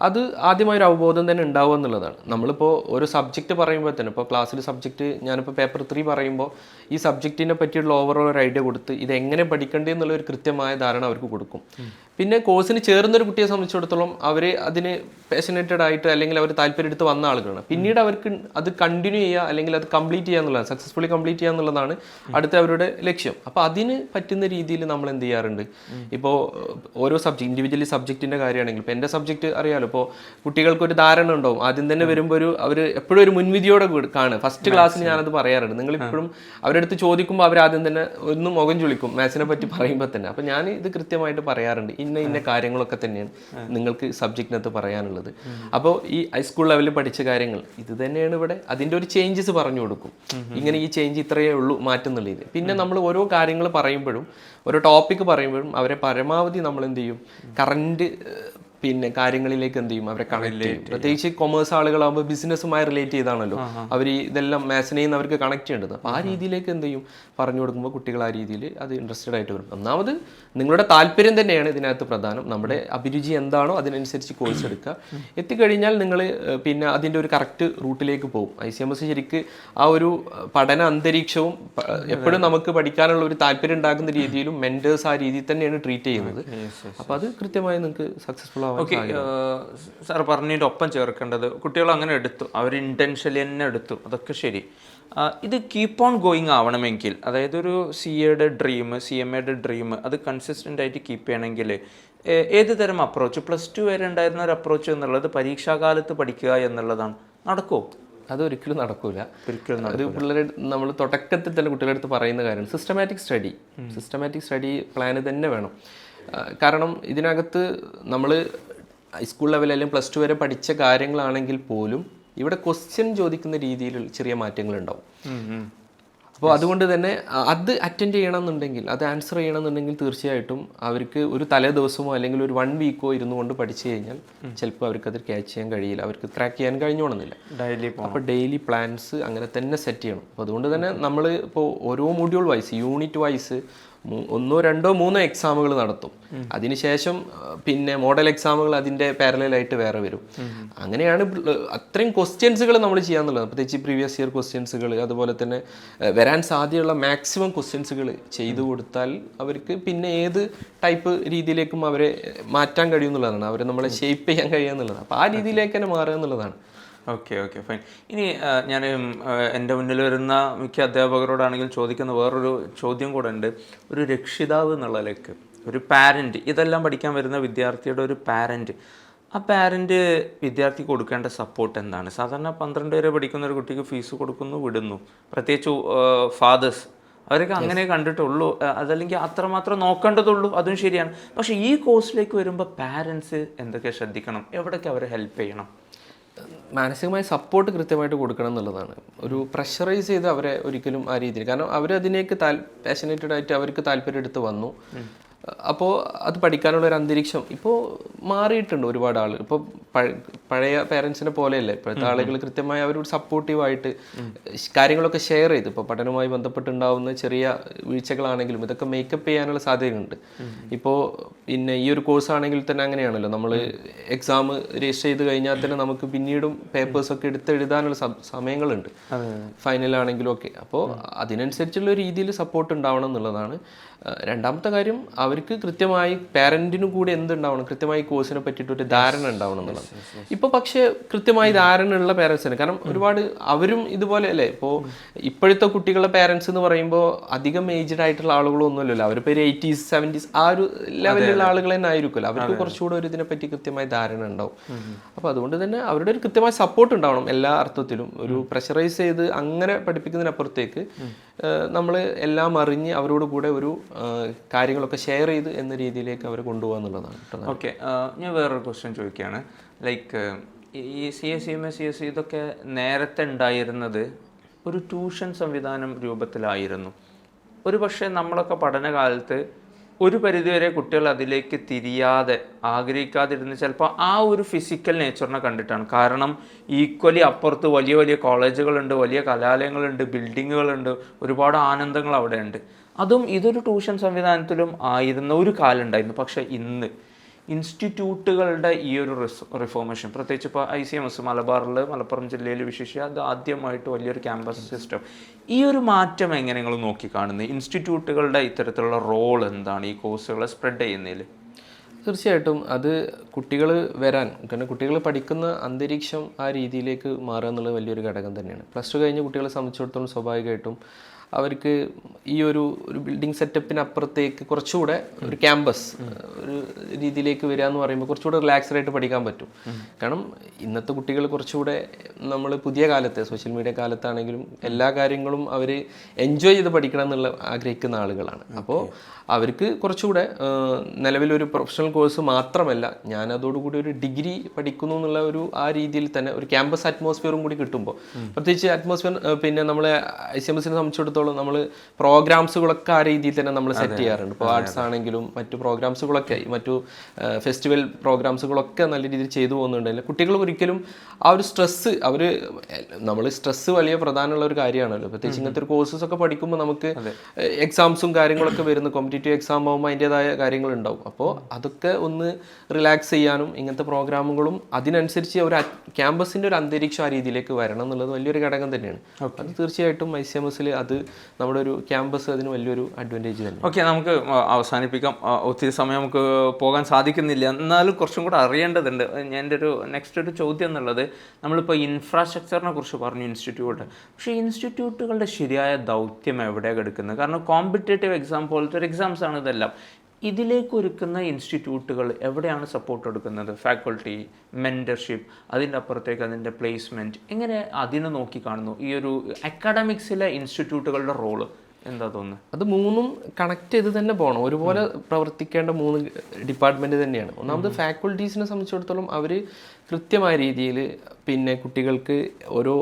അത് ആദ്യമായൊരു അവബോധം തന്നെ ഉണ്ടാവുക എന്നുള്ളതാണ്. നമ്മളിപ്പോൾ ഒരു സബ്ജക്റ്റ് പറയുമ്പോൾ തന്നെ, ഇപ്പോൾ ക്ലാസ്സിൽ സബ്ജക്റ്റ് ഞാനിപ്പോൾ പേപ്പർ 3 പറയുമ്പോൾ ഈ സബ്ജക്റ്റിനെ പറ്റിയുള്ള ഓവറോൾ ഒരു ഐഡിയ കൊടുത്ത് ഇതെങ്ങനെ പഠിക്കേണ്ടത് എന്നുള്ള ഒരു കൃത്യമായ ധാരണ അവർക്ക് കൊടുക്കും. പിന്നെ കോഴ്സിന് ചേർന്നൊരു കുട്ടിയെ സംബന്ധിച്ചിടത്തോളം അവർ അതിന് പാഷനേറ്റഡ് ആയിട്ട് അല്ലെങ്കിൽ അവർ താല്പര്യം എടുത്ത് വന്ന ആളുകളാണ്. പിന്നീട് അവർക്ക് അത് കണ്ടിന്യൂ ചെയ്യുക അല്ലെങ്കിൽ അത് കംപ്ലീറ്റ് ചെയ്യുക എന്നുള്ളതാണ്, സക്സസ്ഫുള്ളി കംപ്ലീറ്റ് ചെയ്യുക എന്നുള്ളതാണ് അടുത്ത അവരുടെ ലക്ഷ്യം. അപ്പോൾ അതിന് പറ്റുന്ന രീതിയിൽ നമ്മൾ എന്ത് ചെയ്യാറുണ്ട്, ഇപ്പോൾ ഓരോ ഇൻഡിവിജ്വലി സബ്ജക്റ്റിൻ്റെ കാര്യമാണെങ്കിൽ ഇപ്പോൾ എൻ്റെ സബ്ജക്റ്റ് അറിയാമല്ലോ, ഇപ്പോൾ കുട്ടികൾക്കൊരു ധാരണ ഉണ്ടാവും. ആദ്യം തന്നെ വരുമ്പോൾ അവർ എപ്പോഴും ഒരു മുൻവിധിയോടെ കാണുക. ഫസ്റ്റ് ക്ലാസ്സിൽ ഞാനത് പറയാറുണ്ട്. നിങ്ങളിപ്പോഴും അവരുടെ അടുത്ത് ചോദിക്കുമ്പോൾ അവർ ആദ്യം തന്നെ ഒന്ന് മുഖം ചുളിക്കും മാത്സിനെ പറ്റി പറയുമ്പോൾ തന്നെ. അപ്പോൾ ഞാൻ ഇത് കൃത്യമായിട്ട് പറയാറുണ്ട്, ഇന്ന കാര്യങ്ങളൊക്കെ തന്നെയാണ് നിങ്ങൾക്ക് സബ്ജക്റ്റിനകത്ത് പറയാനുള്ളത്. അപ്പോൾ ഈ ഹൈസ്കൂൾ ലെവലിൽ പഠിച്ച കാര്യങ്ങൾ ഇത് തന്നെയാണ് ഇവിടെ, അതിൻ്റെ ഒരു ചേഞ്ചസ് പറഞ്ഞു കൊടുക്കും. ഇങ്ങനെ ഈ ചേഞ്ച് ഇത്രയേ ഉള്ളൂ മാറ്റുന്നുള്ളത്. പിന്നെ നമ്മൾ ഓരോ കാര്യങ്ങൾ പറയുമ്പോഴും ഓരോ ടോപ്പിക്ക് പറയുമ്പോഴും അവരെ പരമാവധി നമ്മൾ എന്ത് ചെയ്യും, കറണ്ട് പിന്നെ കാര്യങ്ങളിലേക്ക് എന്ത് ചെയ്യും, അവരെ കണക്ട് ചെയ്യും. പ്രത്യേകിച്ച് കൊമേഴ്സ് ആളുകളാകുമ്പോൾ ബിസിനസ്സുമായി റിലേറ്റ് ചെയ്താണല്ലോ അവർ ഇതെല്ലാം മാത്സിനെയും നിന്ന് അവർക്ക് കണക്ട് ചെയ്യേണ്ടത്. അപ്പോൾ ആ രീതിയിലേക്ക് എന്ത് ചെയ്യും പറഞ്ഞു കൊടുക്കുമ്പോൾ കുട്ടികൾ ആ രീതിയിൽ അത് ഇൻട്രസ്റ്റഡ് ആയിട്ട് വരും. ഒന്നാമത് നിങ്ങളുടെ താല്പര്യം തന്നെയാണ് ഇതിനകത്ത് പ്രധാനം. നമ്മുടെ അഭിരുചി എന്താണോ അതിനനുസരിച്ച് കോഴ്സ് എടുക്കുക. എത്തിക്കഴിഞ്ഞാൽ നിങ്ങൾ പിന്നെ അതിൻ്റെ ഒരു കറക്റ്റ് റൂട്ടിലേക്ക് പോകും. ICMS ശരിക്ക് ആ ഒരു പഠന അന്തരീക്ഷവും എപ്പോഴും നമുക്ക് പഠിക്കാനുള്ള ഒരു താല്പര്യം ഉണ്ടാക്കുന്ന രീതിയിലും മെൻറ്റേഴ്സ് ആ രീതിയിൽ തന്നെയാണ് ട്രീറ്റ് ചെയ്യുന്നത്. അപ്പോൾ അത് കൃത്യമായി നിങ്ങൾക്ക് സക്സസ്ഫുൾ. ഓക്കെ, സാർ പറഞ്ഞതിൻ്റെ ഒപ്പം ചേർക്കേണ്ടത്, കുട്ടികൾ അങ്ങനെ എടുത്തു, അവർ ഇൻറ്റൻഷനലി തന്നെ എടുത്തു, അതൊക്കെ ശരി. ഇത് കീപ്പ് ഓൺ ഗോയിങ് ആവണമെങ്കിൽ, അതായത് ഒരു CAയുടെ ഡ്രീം, CMAയുടെ ഡ്രീം അത് കൺസിസ്റ്റൻ്റ് ആയിട്ട് കീപ്പ് ചെയ്യണമെങ്കിൽ ഏത് തരം അപ്രോച്ച്, +2 വരെ ഉണ്ടായിരുന്ന ഒരു അപ്രോച്ച് എന്നുള്ളത് പരീക്ഷാകാലത്ത് പഠിക്കുക എന്നുള്ളതാണ്, നടക്കുമോ? അതൊരിക്കലും നടക്കൂല. അത് പിള്ളേരെ നമ്മൾ തുടക്കത്തിൽ തന്നെ കുട്ടികളുടെ അടുത്ത് പറയുന്ന കാര്യമാണ്. സിസ്റ്റമാറ്റിക് സ്റ്റഡി പ്ലാന് തന്നെ വേണം. കാരണം ഇതിനകത്ത് നമ്മൾ ഹൈസ്കൂൾ ലെവൽ അല്ലെങ്കിൽ +2 വരെ പഠിച്ച കാര്യങ്ങളാണെങ്കിൽ പോലും ഇവിടെ ക്വസ്റ്റ്യൻ ചോദിക്കുന്ന രീതിയിൽ ചെറിയ മാറ്റങ്ങൾ ഉണ്ടാവും. അപ്പോൾ അതുകൊണ്ട് തന്നെ അത് അറ്റൻഡ് ചെയ്യണമെന്നുണ്ടെങ്കിൽ, അത് ആൻസർ ചെയ്യണമെന്നുണ്ടെങ്കിൽ തീർച്ചയായിട്ടും അവർക്ക് ഒരു തലേ ദിവസമോ അല്ലെങ്കിൽ ഒരു 1 വീക്കോ ഇരുന്നു കൊണ്ട് പഠിച്ചു കഴിഞ്ഞാൽ ചിലപ്പോൾ അവർക്ക് അത് ക്യാച്ച് ചെയ്യാൻ കഴിയില്ല, അവർക്ക് ട്രാക്ക് ചെയ്യാൻ കഴിഞ്ഞോണമെന്നില്ല. അപ്പോൾ ഡെയിലി പ്ലാൻസ് അങ്ങനെ തന്നെ സെറ്റ് ചെയ്യണം. അപ്പോൾ അതുകൊണ്ട് തന്നെ നമ്മൾ ഇപ്പോൾ ഓരോ മൊഡ്യൂൾ വൈസ്, യൂണിറ്റ് വൈസ് 1, 2, 3 എക്സാമുകൾ നടത്തും. അതിനുശേഷം പിന്നെ മോഡൽ എക്സാമുകൾ അതിൻ്റെ പാരലായിട്ട് വേറെ വരും. അങ്ങനെയാണ് അത്രയും ക്വസ്റ്റ്യൻസുകൾ നമ്മൾ ചെയ്യാന്നുള്ളത്. പ്രത്യേകിച്ച് പ്രീവിയസ് ഇയർ ക്വസ്റ്റ്യൻസുകൾ, അതുപോലെ തന്നെ വരാൻ സാധ്യതയുള്ള മാക്സിമം ക്വസ്റ്റ്യൻസുകൾ ചെയ്തു കൊടുത്താൽ അവർക്ക് പിന്നെ ഏത് ടൈപ്പ് രീതിയിലേക്കും അവരെ മാറ്റാൻ കഴിയുമെന്നുള്ളതാണ്, അവരെ നമ്മളെ ഷേപ്പ് ചെയ്യാൻ കഴിയുക എന്നുള്ളതാണ്. അപ്പോൾ ആ രീതിയിലേക്ക് തന്നെ മാറുക എന്നുള്ളതാണ്. Okay fine. ഇനി ഞാൻ എൻ്റെ മുന്നിൽ വരുന്ന മിക്ക അധ്യാപകരോടാണെങ്കിൽ ചോദിക്കുന്ന വേറൊരു ചോദ്യം കൂടെ ഉണ്ട്. ഒരു രക്ഷിതാവ് എന്നുള്ളതിലേക്ക്, ഒരു പാരൻറ്റ്, ഇതെല്ലാം പഠിക്കാൻ വരുന്ന വിദ്യാർത്ഥിയുടെ ഒരു പാരൻറ്റ്, ആ പാരൻറ്റ് വിദ്യാർത്ഥിക്ക് കൊടുക്കേണ്ട സപ്പോർട്ട് എന്താണ്? സാധാരണ 12 വരെ പഠിക്കുന്ന ഒരു കുട്ടിക്ക് ഫീസ് കൊടുക്കുന്നു, വിടുന്നു. പ്രത്യേകിച്ച് ഫാദേഴ്സ് അവരൊക്കെ അങ്ങനെ കണ്ടിട്ടുള്ളൂ, അതല്ലെങ്കിൽ അത്രമാത്രം നോക്കേണ്ടതുള്ളൂ, അതും ശരിയാണ്. പക്ഷേ ഈ കോഴ്സിലേക്ക് വരുമ്പോൾ പാരൻസ് എന്തൊക്കെ ശ്രദ്ധിക്കണം, എവിടെയൊക്കെ അവരെ ഹെൽപ്പ് ചെയ്യണം? മാനസികമായ സപ്പോർട്ട് കൃത്യമായിട്ട് കൊടുക്കണം എന്നുള്ളതാണ്. ഒരു പ്രഷറൈസ് ചെയ്ത് അവരെ ഒരിക്കലും ആ രീതിയിൽ, കാരണം അവരതിനേക്ക് പാഷനേറ്റഡ് ആയിട്ട് അവർക്ക് താല്പര്യം എടുത്ത് വന്നു. അപ്പോൾ അത് പഠിക്കാനുള്ള ഒരു അന്തരീക്ഷം ഇപ്പോൾ മാറിയിട്ടുണ്ട്. ഒരുപാട് ആളുകൾ ഇപ്പോൾ പഴയ പേരൻസിനെ പോലെയല്ല ഇപ്പോഴത്തെ ആളുകൾ. കൃത്യമായി അവരോട് സപ്പോർട്ടീവായിട്ട് കാര്യങ്ങളൊക്കെ ഷെയർ ചെയ്ത്, ഇപ്പോൾ പഠനവുമായി ബന്ധപ്പെട്ടുണ്ടാവുന്ന ചെറിയ വീഴ്ചകളാണെങ്കിലും ഇതൊക്കെ മേക്കപ്പ് ചെയ്യാനുള്ള സാധ്യതയുണ്ട്. ഇപ്പോൾ പിന്നെ ഈ ഒരു കോഴ്സ് ആണെങ്കിൽ തന്നെ അങ്ങനെയാണല്ലോ, നമ്മൾ എക്സാം രജിസ്റ്റർ ചെയ്ത് കഴിഞ്ഞാൽ തന്നെ നമുക്ക് പിന്നീടും പേപ്പേഴ്സൊക്കെ എടുത്ത് എഴുതാനുള്ള സമയങ്ങളുണ്ട്, ഫൈനലാണെങ്കിലും ഒക്കെ. അപ്പോൾ അതിനനുസരിച്ചുള്ള രീതിയിൽ സപ്പോർട്ട് ഉണ്ടാവണം എന്നുള്ളതാണ്. രണ്ടാമത്തെ കാര്യം, അവർക്ക് കൃത്യമായി പാരന്റിനും കൂടി എന്തുണ്ടാവണം, കൃത്യമായി കോഴ്സിനെ പറ്റിയിട്ടൊരു ധാരണ ഉണ്ടാവണം എന്നുള്ളത്. ഇപ്പോൾ പക്ഷേ കൃത്യമായി ധാരണയുള്ള പാരൻസിന്, കാരണം ഒരുപാട് അവരും ഇതുപോലെ അല്ലേ. ഇപ്പോൾ ഇപ്പോഴത്തെ കുട്ടികളുടെ പാരൻസ് എന്ന് പറയുമ്പോൾ അധികം ഏജ്ഡ് ആയിട്ടുള്ള ആളുകളൊന്നുമല്ലല്ലോ, അവരിപ്പോൾ ഒരു 80s 70s ആ ഒരു ലെവലിലുള്ള ആളുകൾ തന്നെ ആയിരിക്കുമല്ലോ. അവർക്ക് കുറച്ചുകൂടെ ഒരു ഇതിനെപ്പറ്റി കൃത്യമായ ധാരണ ഉണ്ടാവും. അപ്പോൾ അതുകൊണ്ട് തന്നെ അവരുടെ ഒരു കൃത്യമായ സപ്പോർട്ട് ഉണ്ടാവണം എല്ലാ അർത്ഥത്തിലും. ഒരു പ്രഷറൈസ് ചെയ്ത് അങ്ങനെ പഠിപ്പിക്കുന്നതിനപ്പുറത്തേക്ക് നമ്മൾ എല്ലാം അറിഞ്ഞ് അവരോട് കൂടെ ഒരു കാര്യങ്ങളൊക്കെ ഷെയർ ചെയ്ത് എന്ന രീതിയിലേക്ക് അവർ കൊണ്ടുപോകുക എന്നുള്ളതാണ്. ഓക്കെ, ഞാൻ വേറൊരു ക്വസ്റ്റ്യൻ ചോദിക്കുകയാണ്. ലൈക്ക് ഈ CSE CSE ഇതൊക്കെ നേരത്തെ ഉണ്ടായിരുന്നത് ഒരു ട്യൂഷൻ സംവിധാനം രൂപത്തിലായിരുന്നു. ഒരു പക്ഷേ നമ്മളൊക്കെ പഠനകാലത്ത് ഒരു പരിധിവരെ കുട്ടികൾ അതിലേക്ക് തിരിയാതെ ആഗ്രഹിക്കാതിരുന്ന് ചിലപ്പോൾ ആ ഒരു ഫിസിക്കൽ നേച്ചറിനെ കണ്ടിട്ടാണ്. കാരണം ഈക്വലി അപ്പുറത്ത് വലിയ വലിയ കോളേജുകളുണ്ട്, വലിയ കലാലയങ്ങളുണ്ട്, ബിൽഡിങ്ങുകളുണ്ട്, ഒരുപാട് ആനന്ദങ്ങൾ അവിടെ ഉണ്ട്. അതും ഇതൊരു ട്യൂഷൻ സംവിധാനത്തിലും ആയിരുന്ന ഒരു കാലം ഉണ്ടായിരുന്നു. പക്ഷേ ഇന്ന് ഇൻസ്റ്റിറ്റ്യൂട്ടുകളുടെ ഈ ഒരു റിഫോർമേഷൻ, പ്രത്യേകിച്ച് ഇപ്പോൾ ICMS മലബാറിൽ, മലപ്പുറം ജില്ലയിൽ വിശേഷിച്ച് അത് ആദ്യമായിട്ട് വലിയൊരു ക്യാമ്പസ് സിസ്റ്റം, ഈ ഒരു മാറ്റം എങ്ങനെ നിങ്ങൾ നോക്കിക്കാണുന്നത്? ഇൻസ്റ്റിറ്റ്യൂട്ടുകളുടെ ഇത്തരത്തിലുള്ള റോൾ എന്താണ് ഈ കോഴ്സുകളെ സ്പ്രെഡ് ചെയ്യുന്നതിൽ? തീർച്ചയായിട്ടും അത് കുട്ടികൾ വരാൻ, കാരണം കുട്ടികൾ പഠിക്കുന്ന അന്തരീക്ഷം ആ രീതിയിലേക്ക് മാറുക എന്നുള്ളത് വലിയൊരു ഘടകം തന്നെയാണ്. +2 കഴിഞ്ഞ കുട്ടികളെ സംബന്ധിച്ചിടത്തോളം സ്വാഭാവികമായിട്ടും അവർക്ക് ഈ ഒരു ബിൽഡിംഗ് സെറ്റപ്പിനപ്പുറത്തേക്ക് കുറച്ചുകൂടെ ഒരു ക്യാമ്പസ് ഒരു രീതിയിലേക്ക് വരിക എന്ന് പറയുമ്പോൾ കുറച്ചുകൂടെ റിലാക്സ്ഡ് ആയിട്ട് പഠിക്കാൻ പറ്റും. കാരണം ഇന്നത്തെ കുട്ടികൾ കുറച്ചുകൂടെ നമ്മൾ പുതിയ കാലത്തെ സോഷ്യൽ മീഡിയ കാലത്താണെങ്കിലും എല്ലാ കാര്യങ്ങളും അവർ എൻജോയ് ചെയ്ത് പഠിക്കണം എന്നുള്ള ആഗ്രഹിക്കുന്ന ആളുകളാണ്. അപ്പോൾ അവർക്ക് കുറച്ചുകൂടെ നിലവിലൊരു പ്രൊഫഷണൽ കോഴ്സ് മാത്രമല്ല, ഞാൻ അതോടുകൂടി ഒരു ഡിഗ്രി പഠിക്കുന്നു എന്നുള്ള ഒരു ആ രീതിയിൽ തന്നെ ഒരു ക്യാമ്പസ് അറ്റ്മോസ്ഫിയറും കൂടി കിട്ടുമ്പോൾ, പ്രത്യേകിച്ച് അറ്റ്മോസ്ഫിയർ പിന്നെ നമ്മൾ ICMSനെ സംബന്ധിച്ചിടത്തോളം നമ്മൾ പ്രോഗ്രാംസുകളൊക്കെ ആ രീതിയിൽ തന്നെ നമ്മൾ സെറ്റ് ചെയ്യാറുണ്ട്. ഇപ്പോൾ ആർട്സ് ആണെങ്കിലും മറ്റു പ്രോഗ്രാംസുകളൊക്കെ, മറ്റു ഫെസ്റ്റിവൽ പ്രോഗ്രാംസുകളൊക്കെ നല്ല രീതിയിൽ ചെയ്തു പോകുന്നുണ്ടെങ്കിൽ കുട്ടികൾ ഒരിക്കലും ആ ഒരു സ്ട്രെസ്സ്, നമ്മൾ സ്ട്രെസ്സ് വലിയ പ്രധാനമുള്ള ഒരു കാര്യമാണല്ലോ. പ്രത്യേകിച്ച് ഇങ്ങനത്തെ ഒരു കോഴ്സസ് ഒക്കെ പഠിക്കുമ്പോൾ നമുക്ക് എക്സാംസും കാര്യങ്ങളൊക്കെ വരുന്ന കോമ്പറ്റേറ്റീവ് എക്സാം ആകുമ്പോൾ അതിൻ്റെതായ കാര്യങ്ങളുണ്ടാവും. അപ്പോൾ അതൊക്കെ ഒന്ന് റിലാക്സ് ചെയ്യാനും ഇങ്ങനത്തെ പ്രോഗ്രാമുകളും അതിനനുസരിച്ച് ഒരു ക്യാമ്പസിൻ്റെ ഒരു അന്തരീക്ഷം ആ രീതിയിലേക്ക് വരണം എന്നുള്ളത് വലിയൊരു ഘടകം തന്നെയാണ്. അത് തീർച്ചയായിട്ടും ICMSൽ അത് നമ്മുടെ ഒരു ക്യാമ്പസ് അതിന് വലിയൊരു അഡ്വാൻറ്റേജ് തന്നെ. ഓക്കെ, നമുക്ക് അവസാനിപ്പിക്കാം. ഒത്തിരി സമയം നമുക്ക് പോകാൻ സാധിക്കുന്നില്ല, എന്നാലും കുറച്ചും കൂടെ അറിയേണ്ടതുണ്ട്. എൻ്റെ ഒരു നെക്സ്റ്റ് ഒരു ചോദ്യം എന്നുള്ളത്, നമ്മളിപ്പോൾ ഇൻഫ്രാസ്ട്രക്ചറിനെ കുറിച്ച് പറഞ്ഞു, ഇൻസ്റ്റിറ്റ്യൂട്ട്. പക്ഷേ ഇൻസ്റ്റിറ്റ്യൂട്ടുകളുടെ ശരിയായ ദൗത്യം എവിടെയാണ് എടുക്കുന്നത്? കാരണം കോമ്പറ്റേറ്റീവ് എക്സാം പോലത്തെ ഒരു എക്സാംസ് ആണ് ഇതെല്ലാം. ഇതിലേക്ക് ഒരുക്കുന്ന ഇൻസ്റ്റിറ്റ്യൂട്ടുകൾ എവിടെയാണ് സപ്പോർട്ട് എടുക്കുന്നത്? ഫാക്കൾട്ടി, മെൻറ്റർഷിപ്പ്, അതിൻ്റെ അപ്പുറത്തേക്ക് അതിൻ്റെ പ്ലേസ്മെൻറ്റ്, എങ്ങനെ അതിനെ നോക്കി കാണുന്നു? ഈ ഒരു അക്കാഡമിക്സിലെ ഇൻസ്റ്റിറ്റ്യൂട്ടുകളുടെ റോള് എന്താ തോന്നുന്നത്? അത് മൂന്നും കണക്ട് ചെയ്ത് തന്നെ പോകണം. ഒരുപോലെ പ്രവർത്തിക്കേണ്ട 3 ഡിപ്പാർട്ട്മെൻറ്റ് തന്നെയാണ്. ഒന്നാമത് ഫാക്കൾട്ടീസിനെ സംബന്ധിച്ചിടത്തോളം അവർ കൃത്യമായ രീതിയിൽ പിന്നെ കുട്ടികൾക്ക് ഓരോ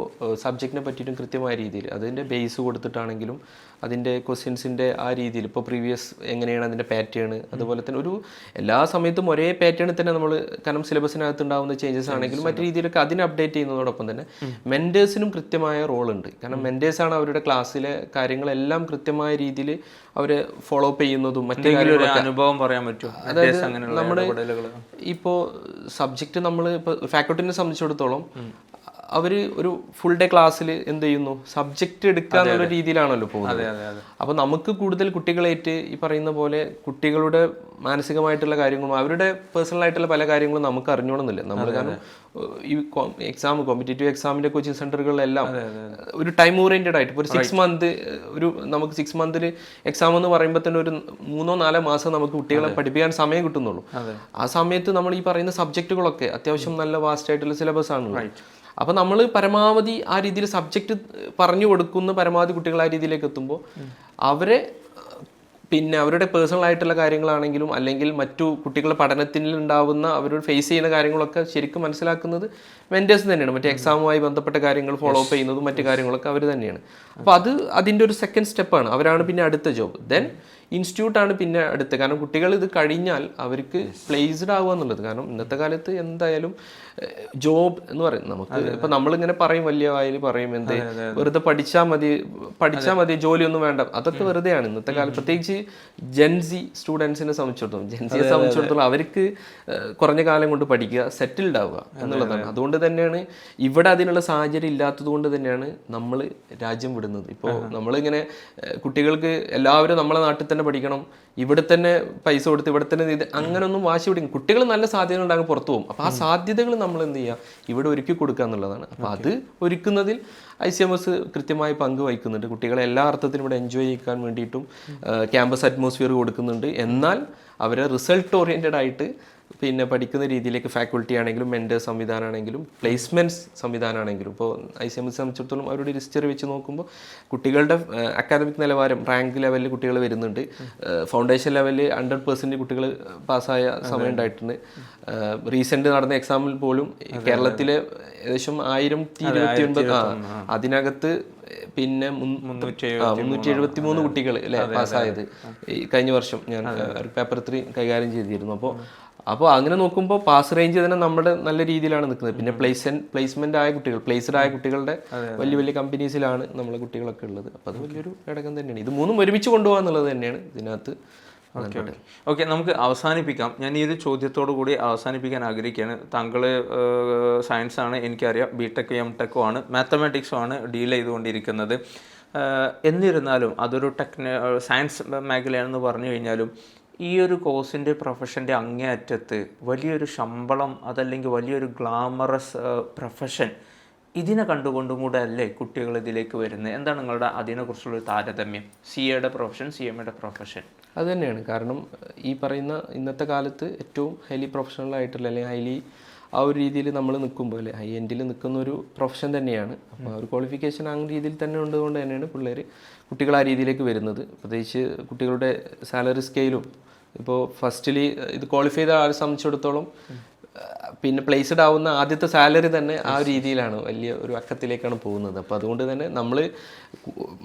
സബ്ജക്റ്റിനെ പറ്റിയിട്ടും കൃത്യമായ രീതിയിൽ അതിൻ്റെ ബേസ് കൊടുത്തിട്ടാണെങ്കിലും അതിൻ്റെ ക്വസ്റ്റ്യൻസിൻ്റെ ആ രീതിയിൽ ഇപ്പോൾ പ്രീവിയസ് എങ്ങനെയാണ് അതിൻ്റെ പാറ്റേൺ, അതുപോലെ തന്നെ ഒരു എല്ലാ സമയത്തും ഒരേ പാറ്റേണിൽ തന്നെ നമ്മൾ കാരണം സിലബസിനകത്ത് ഉണ്ടാകുന്ന ചേഞ്ചസ് ആണെങ്കിലും മറ്റു രീതിയിലൊക്കെ അതിനെ അപ്ഡേറ്റ് ചെയ്യുന്നതോടൊപ്പം തന്നെ മെൻറ്റേഴ്സിനും കൃത്യമായ റോളുണ്ട്. കാരണം മെൻറ്റേഴ്സാണ് അവരുടെ ക്ലാസ്സിലെ കാര്യങ്ങളെല്ലാം കൃത്യമായ രീതിയിൽ അവർ ഫോളോ അപ്പ് ചെയ്യുന്നതും മറ്റു കാര്യങ്ങളൊക്കെ. അനുഭവം പറയാൻ പറ്റും. അതായത് നമ്മുടെ ഇപ്പോൾ സബ്ജക്റ്റ് നമ്മൾ ഇപ്പോൾ ഫാക്കൽറ്റിനെ സംബന്ധിച്ചിടത്തോളം അവർ ഒരു ഫുൾ ഡേ ക്ലാസ്സിൽ എന്ത് ചെയ്യുന്നു, സബ്ജക്റ്റ് എടുക്കുക എന്നുള്ള രീതിയിലാണല്ലോ പോകുന്നത്. അപ്പോൾ നമുക്ക് കൂടുതൽ കുട്ടികളായിട്ട് ഈ പറയുന്ന പോലെ കുട്ടികളുടെ മാനസികമായിട്ടുള്ള കാര്യങ്ങളും അവരുടെ പേഴ്സണൽ ആയിട്ടുള്ള പല കാര്യങ്ങളും നമുക്ക് അറിഞ്ഞോണമെന്നില്ല. നമ്മൾ കാരണം ഈ എക്സാം കോമ്പറ്റേറ്റീവ് എക്സാമിൻ്റെ കോച്ചിങ് സെൻ്ററുകളിലെല്ലാം ഒരു ടൈം ഓറിയൻറ്റഡ് ആയിട്ട് ഇപ്പോൾ ഒരു 6 month നമുക്ക് 6 month എക്സാം എന്ന് പറയുമ്പോൾ തന്നെ ഒരു 3-4 മാസം നമുക്ക് കുട്ടികളെ പഠിപ്പിക്കാൻ സമയം കിട്ടുന്നുള്ളൂ. ആ സമയത്ത് നമ്മൾ ഈ പറയുന്ന സബ്ജക്റ്റുകളൊക്കെ അത്യാവശ്യം നല്ല വാസ്റ്റ് ആയിട്ടുള്ള സിലബസ് ആണ്. അപ്പോൾ നമ്മൾ പരമാവധി ആ രീതിയിൽ സബ്ജക്റ്റ് പറഞ്ഞു കൊടുക്കുന്ന പരമാവധി കുട്ടികൾ ആ രീതിയിലേക്ക് എത്തുമ്പോൾ അവരെ പിന്നെ അവരുടെ പേഴ്സണൽ ആയിട്ടുള്ള കാര്യങ്ങളാണെങ്കിലും അല്ലെങ്കിൽ മറ്റു കുട്ടികളുടെ പഠനത്തിൽ ഉണ്ടാവുന്ന അവരോട് ഫേസ് ചെയ്യുന്ന കാര്യങ്ങളൊക്കെ ശരിക്കും മനസ്സിലാക്കുന്നത് മെൻറ്റേഴ്സ് തന്നെയാണ്. മറ്റേ എക്സാമുമായി ബന്ധപ്പെട്ട കാര്യങ്ങൾ ഫോളോ അപ്പ് ചെയ്യുന്നതും മറ്റു കാര്യങ്ങളൊക്കെ അവർ തന്നെയാണ്. അപ്പോൾ അത് അതിൻ്റെ ഒരു സെക്കൻഡ് സ്റ്റെപ്പാണ്. അവരാണ് പിന്നെ അടുത്ത ജോബ്. ദെൻ ഇൻസ്റ്റിറ്റ്യൂട്ടാണ് പിന്നെ അടുത്ത്. കാരണം കുട്ടികൾ ഇത് കഴിഞ്ഞാൽ അവർക്ക് പ്ലേസ്ഡ് ആവുക എന്നുള്ളത്. കാരണം ഇന്നത്തെ കാലത്ത് എന്തായാലും ജോബ് എന്ന് പറയുന്നത് നമുക്ക് ഇപ്പം നമ്മളിങ്ങനെ പറയും, വലിയ വായിൽ പറയും എന്ത് വെറുതെ പഠിച്ചാൽ മതി ജോലിയൊന്നും വേണ്ട, അതൊക്കെ വെറുതെയാണ് ഇന്നത്തെ കാലം. പ്രത്യേകിച്ച് ജെൻസി സ്റ്റുഡൻസിനെ സംബന്ധിച്ചിടത്തോളം അവർക്ക് കുറഞ്ഞ കാലം കൊണ്ട് പഠിക്കുക, സെറ്റിൽഡ് ആവുക എന്നുള്ളതാണ്. അതുകൊണ്ട് തന്നെയാണ് ഇവിടെ അതിനുള്ള സാഹചര്യം ഇല്ലാത്തത് കൊണ്ട് തന്നെയാണ് നമ്മൾ രാജ്യം വിടുന്നത്. ഇപ്പോൾ നമ്മളിങ്ങനെ കുട്ടികൾക്ക് എല്ലാവരും നമ്മളെ നാട്ടിൽ തന്നെ പഠിക്കണം, ഇവിടെ തന്നെ പൈസ കൊടുത്ത് ഇവിടെ തന്നെ ഇത് അങ്ങനെയൊന്നും വാശി പിടിക്കും. കുട്ടികൾ നല്ല സാധ്യതകൾ ഉണ്ടാകും, പുറത്തു പോകും. അപ്പോൾ ആ സാധ്യതകൾ നമ്മൾ എന്ത് ചെയ്യുക, ഇവിടെ ഒരുക്കി കൊടുക്കുക എന്നുള്ളതാണ്. അപ്പോൾ അത് ഒരുക്കുന്നതിൽ ICMS കൃത്യമായി പങ്ക് വഹിക്കുന്നുണ്ട്. കുട്ടികളെ എല്ലാ അർത്ഥത്തിലും ഇവിടെ എൻജോയ് ചെയ്യാൻ വേണ്ടിയിട്ടും ക്യാമ്പസ് അറ്റ്മോസ്ഫിയർ കൊടുക്കുന്നുണ്ട്. എന്നാൽ അവരെ റിസൾട്ട് ഓറിയൻറ്റഡ് ആയിട്ട് പിന്നെ പഠിക്കുന്ന രീതിയിലേക്ക് ഫാക്കൽറ്റി ആണെങ്കിലും മെൻറ്റർ സംവിധാനമാണെങ്കിലും പ്ലേസ്മെൻറ്റ്സ് സംവിധാനമാണെങ്കിലും ഇപ്പോൾ ICMS സംബന്ധിച്ചിടത്തോളം അവരുടെ ഹിസ്റ്ററി വെച്ച് നോക്കുമ്പോൾ കുട്ടികളുടെ അക്കാദമിക് നിലവാരം റാങ്ക് ലെവലിൽ കുട്ടികൾ വരുന്നുണ്ട്. ഫൗണ്ടേഷൻ ലെവലിൽ 100% കുട്ടികൾ പാസ്സായ സമയം ഉണ്ടായിട്ടുണ്ട്. റീസെൻ്റ് നടന്ന എക്സാമിൽ പോലും കേരളത്തിലെ ഏകദേശം 1029 അതിനകത്ത് പിന്നെ 373 കുട്ടികൾ അല്ലേ പാസ്സായത് കഴിഞ്ഞ വർഷം. ഞാൻ പേപ്പർ 3 കൈകാര്യം ചെയ്തിരുന്നു. അപ്പോൾ അങ്ങനെ നോക്കുമ്പോൾ പാസ് റേഞ്ച് തന്നെ നമ്മുടെ നല്ല രീതിയിലാണ് നിൽക്കുന്നത്. പിന്നെ പ്ലേസ്മെന്റ് ആയ കുട്ടികൾ, പ്ലേസ്ഡ് ആയ കുട്ടികളുടെ വലിയ വലിയ കമ്പനീസിലാണ് നമ്മളെ കുട്ടികളൊക്കെ ഉള്ളത്. അപ്പോൾ അത് വലിയൊരു ഘടകം തന്നെയാണ്. ഇത് മൂന്നും ഒരുമിച്ച് കൊണ്ടുപോകുക എന്നുള്ളത് തന്നെയാണ് ഇതിനകത്ത്. ഓക്കെ, നമുക്ക് അവസാനിപ്പിക്കാം. ഞാൻ ഈ ഒരു ചോദ്യത്തോടു കൂടി അവസാനിപ്പിക്കാൻ ആഗ്രഹിക്കുകയാണ്. താങ്കൾ സയൻസ് ആണ്, എനിക്കറിയാം, BTech M.Tech ആണ്, മാത്തമാറ്റിക്സും ആണ് ഡീൽ ചെയ്തുകൊണ്ടിരിക്കുന്നത്. എന്നിരുന്നാലും അതൊരു സയൻസ് മേഖലയാണെന്ന് പറഞ്ഞു കഴിഞ്ഞാലും ഈ ഒരു കോഴ്സിൻ്റെ പ്രൊഫഷൻ്റെ അങ്ങേയറ്റത്ത് വലിയൊരു ശമ്പളം, അതല്ലെങ്കിൽ വലിയൊരു ഗ്ലാമറസ് പ്രൊഫഷൻ, ഇതിനെ കണ്ടുകൊണ്ടും കൂടെ അല്ലേ കുട്ടികൾ ഇതിലേക്ക് വരുന്നത്? എന്താണ് നിങ്ങളുടെ അതിനെക്കുറിച്ചുള്ളൊരു താരതമ്യം? CAയുടെ പ്രൊഫഷൻ, CMAയുടെ പ്രൊഫഷൻ അത് തന്നെയാണ്. കാരണം ഈ പറയുന്ന ഇന്നത്തെ കാലത്ത് ഏറ്റവും ഹൈലി പ്രൊഫഷണൽ ആയിട്ടുള്ള അല്ലെങ്കിൽ ഹൈലി ആ ഒരു രീതിയിൽ നമ്മൾ നിൽക്കുമ്പോൾ അല്ലേ ഹൈ എൻഡിൽ നിൽക്കുന്ന ഒരു പ്രൊഫഷൻ തന്നെയാണ്. അപ്പോൾ ആ ഒരു ക്വാളിഫിക്കേഷൻ ആ രീതിയിൽ തന്നെ ഉള്ളതുകൊണ്ട് തന്നെയാണ് കുട്ടികൾ ആ രീതിയിലേക്ക് വരുന്നത്. പ്രത്യേകിച്ച് കുട്ടികളുടെ സാലറി സ്കെയിലും ഇപ്പോൾ ഫസ്റ്റിലി ഇത് ക്വാളിഫൈ ചെയ്ത ആളെ സംബന്ധിച്ചിടത്തോളം പിന്നെ പ്ലേസ്ഡ് ആവുന്ന ആദ്യത്തെ സാലറി തന്നെ ആ രീതിയിലാണ്, വലിയ ഒരു അക്കത്തിലേക്കാണ് പോകുന്നത്. അപ്പോൾ അതുകൊണ്ട് തന്നെ നമ്മൾ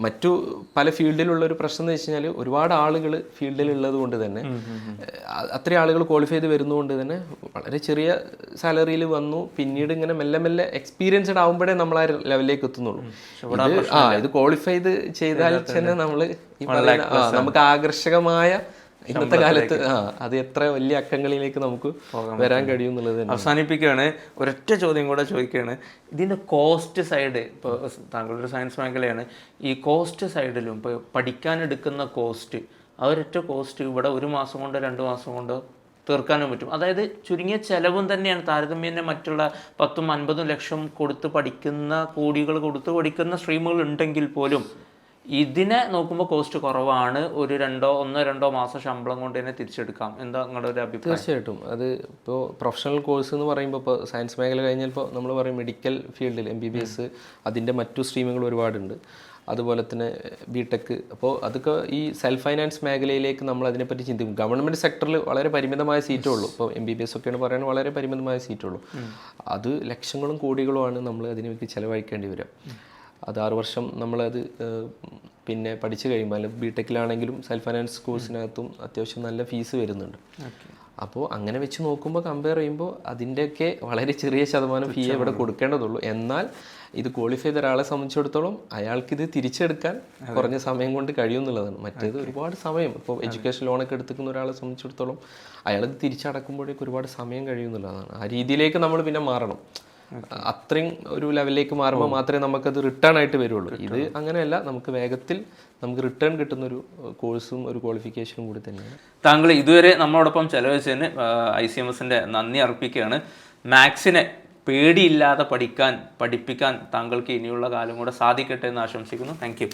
മറ്റു പല ഫീൽഡിലുള്ള ഒരു പ്രശ്നം എന്ന് വെച്ച് കഴിഞ്ഞാൽ ഒരുപാട് ആളുകൾ ഫീൽഡിലുള്ളത് കൊണ്ട് തന്നെ അത്രയും ആളുകൾ ക്വാളിഫൈ ചെയ്ത് വരുന്നതുകൊണ്ട് തന്നെ വളരെ ചെറിയ സാലറിയിൽ വന്നു. പിന്നീട് ഇങ്ങനെ മെല്ലെ മെല്ലെ എക്സ്പീരിയൻസ്ഡ് ആകുമ്പോഴേ നമ്മൾ ആ ലെവലിലേക്ക് എത്തുന്നുള്ളൂ. ഇത് ക്വാളിഫൈ ചെയ്താൽ തന്നെ നമ്മൾ ഈ പറയുന്ന നമുക്ക് ആകർഷകമായ ഇന്നത്തെ കാലത്ത് അത് എത്ര വലിയ അക്കങ്ങളിലേക്ക് നമുക്ക് വരാൻ കഴിയും എന്നുള്ളത്. അവസാനിപ്പിക്കുകയാണ്, ഒരൊറ്റ ചോദ്യം കൂടെ ചോദിക്കുകയാണ്. ഇതിൻ്റെ കോസ്റ്റ് സൈഡ്, ഇപ്പോൾ താങ്കളുടെ സയൻസ് മേഖലയാണ്, ഈ കോസ്റ്റ് സൈഡിലും ഇപ്പോൾ പഠിക്കാനെടുക്കുന്ന കോസ്റ്റ്, ആ ഒരൊറ്റ കോസ്റ്റ് ഇവിടെ 1 മാസം കൊണ്ടോ 2 മാസം കൊണ്ടോ തീർക്കാനും പറ്റും. അതായത് ചുരുങ്ങിയ ചെലവും തന്നെയാണ് താരതമ്യേന മറ്റുള്ള 10-50 ലക്ഷം കൊടുത്ത് പഠിക്കുന്ന, കോടികൾ കൊടുത്ത് പഠിക്കുന്ന സ്ട്രീമുകൾ ഉണ്ടെങ്കിൽ പോലും ഇതിനെ നോക്കുമ്പോൾ കോസ്റ്റ് കുറവാണ്. ഒരു 1-2 മാസം ശമ്പളം കൊണ്ട് തന്നെ തിരിച്ചെടുക്കാം. എന്താ നിങ്ങളുടെ ഒരു അഭിപ്രായം? തീർച്ചയായിട്ടും. അത് ഇപ്പോൾ പ്രൊഫഷണൽ കോഴ്സ് എന്ന് പറയുമ്പോൾ ഇപ്പോൾ സയൻസ് മേഖല കഴിഞ്ഞാൽ ഇപ്പോൾ നമ്മൾ പറയും മെഡിക്കൽ ഫീൽഡിൽ MBBS, അതിൻ്റെ മറ്റു സ്ട്രീമുകൾ ഒരുപാടുണ്ട്. അതുപോലെ തന്നെ ബിടെക്. അപ്പോൾ അതൊക്കെ ഈ സെൽഫ് ഫൈനാൻസ് മേഖലയിലേക്ക് നമ്മൾ അതിനെപ്പറ്റി ചിന്തിക്കും. ഗവൺമെൻറ് സെക്ടറിൽ വളരെ പരിമിതമായ സീറ്റേ ഉള്ളൂ. ഇപ്പോൾ MBBS ഒക്കെയാണ് പറയുന്നത്, വളരെ പരിമിതമായ സീറ്റേ ഉള്ളൂ. അത് ലക്ഷങ്ങളും കോടികളുമാണ് നമ്മൾ അതിനേക്ക് ചിലവഴിക്കേണ്ടി വരിക. അത് 6 വർഷം നമ്മളത് പിന്നെ പഠിച്ചു കഴിയുമ്പോൾ, അല്ലെങ്കിൽ ബിടെക്കിലാണെങ്കിലും സെൽഫ് ഫൈനാൻസ് കോഴ്സിനകത്തും അത്യാവശ്യം നല്ല ഫീസ് വരുന്നുണ്ട്. അപ്പോൾ അങ്ങനെ വെച്ച് നോക്കുമ്പോൾ കമ്പയർ ചെയ്യുമ്പോൾ അതിൻ്റെയൊക്കെ വളരെ ചെറിയ ശതമാനം ഫീ ഇവിടെ കൊടുക്കേണ്ടതുള്ളൂ. എന്നാൽ ഇത് ക്വാളിഫൈ ചെയ്ത ഒരാളെ സംബന്ധിച്ചിടത്തോളം അയാൾക്കിത് തിരിച്ചെടുക്കാൻ കുറഞ്ഞ സമയം കൊണ്ട് കഴിയുമെന്നുള്ളതാണ്. മറ്റേത് ഒരുപാട് സമയം, ഇപ്പോൾ എഡ്യൂക്കേഷൻ ലോണൊക്കെ എടുത്തിരിക്കുന്ന ഒരാളെ സംബന്ധിച്ചിടത്തോളം അയാളത് തിരിച്ചടക്കുമ്പോഴേക്ക് ഒരുപാട് സമയം കഴിയുമെന്നുള്ളതാണ്. ആ രീതിയിലേക്ക് നമ്മൾ പിന്നെ മാറണം. അത്രയും ഒരു ലെവലിലേക്ക് മാറുമ്പോൾ മാത്രമേ നമുക്കത് റിട്ടേൺ ആയിട്ട് വരുള്ളൂ. ഇത് അങ്ങനെയല്ല, നമുക്ക് വേഗത്തിൽ നമുക്ക് റിട്ടേൺ കിട്ടുന്നൊരു കോഴ്സും ഒരു ക്വാളിഫിക്കേഷനും കൂടി തന്നെയാണ്. താങ്കൾ ഇതുവരെ നമ്മളോടൊപ്പം ചെലവഴിച്ചതിന് ICMSന്റെ നന്ദി അർപ്പിക്കുകയാണ്. മാത്സിനെ പേടിയില്ലാതെ പഠിപ്പിക്കാൻ താങ്കൾക്ക് ഇനിയുള്ള കാലം കൂടെ സാധിക്കട്ടെ എന്ന് ആശംസിക്കുന്നു. Thank you.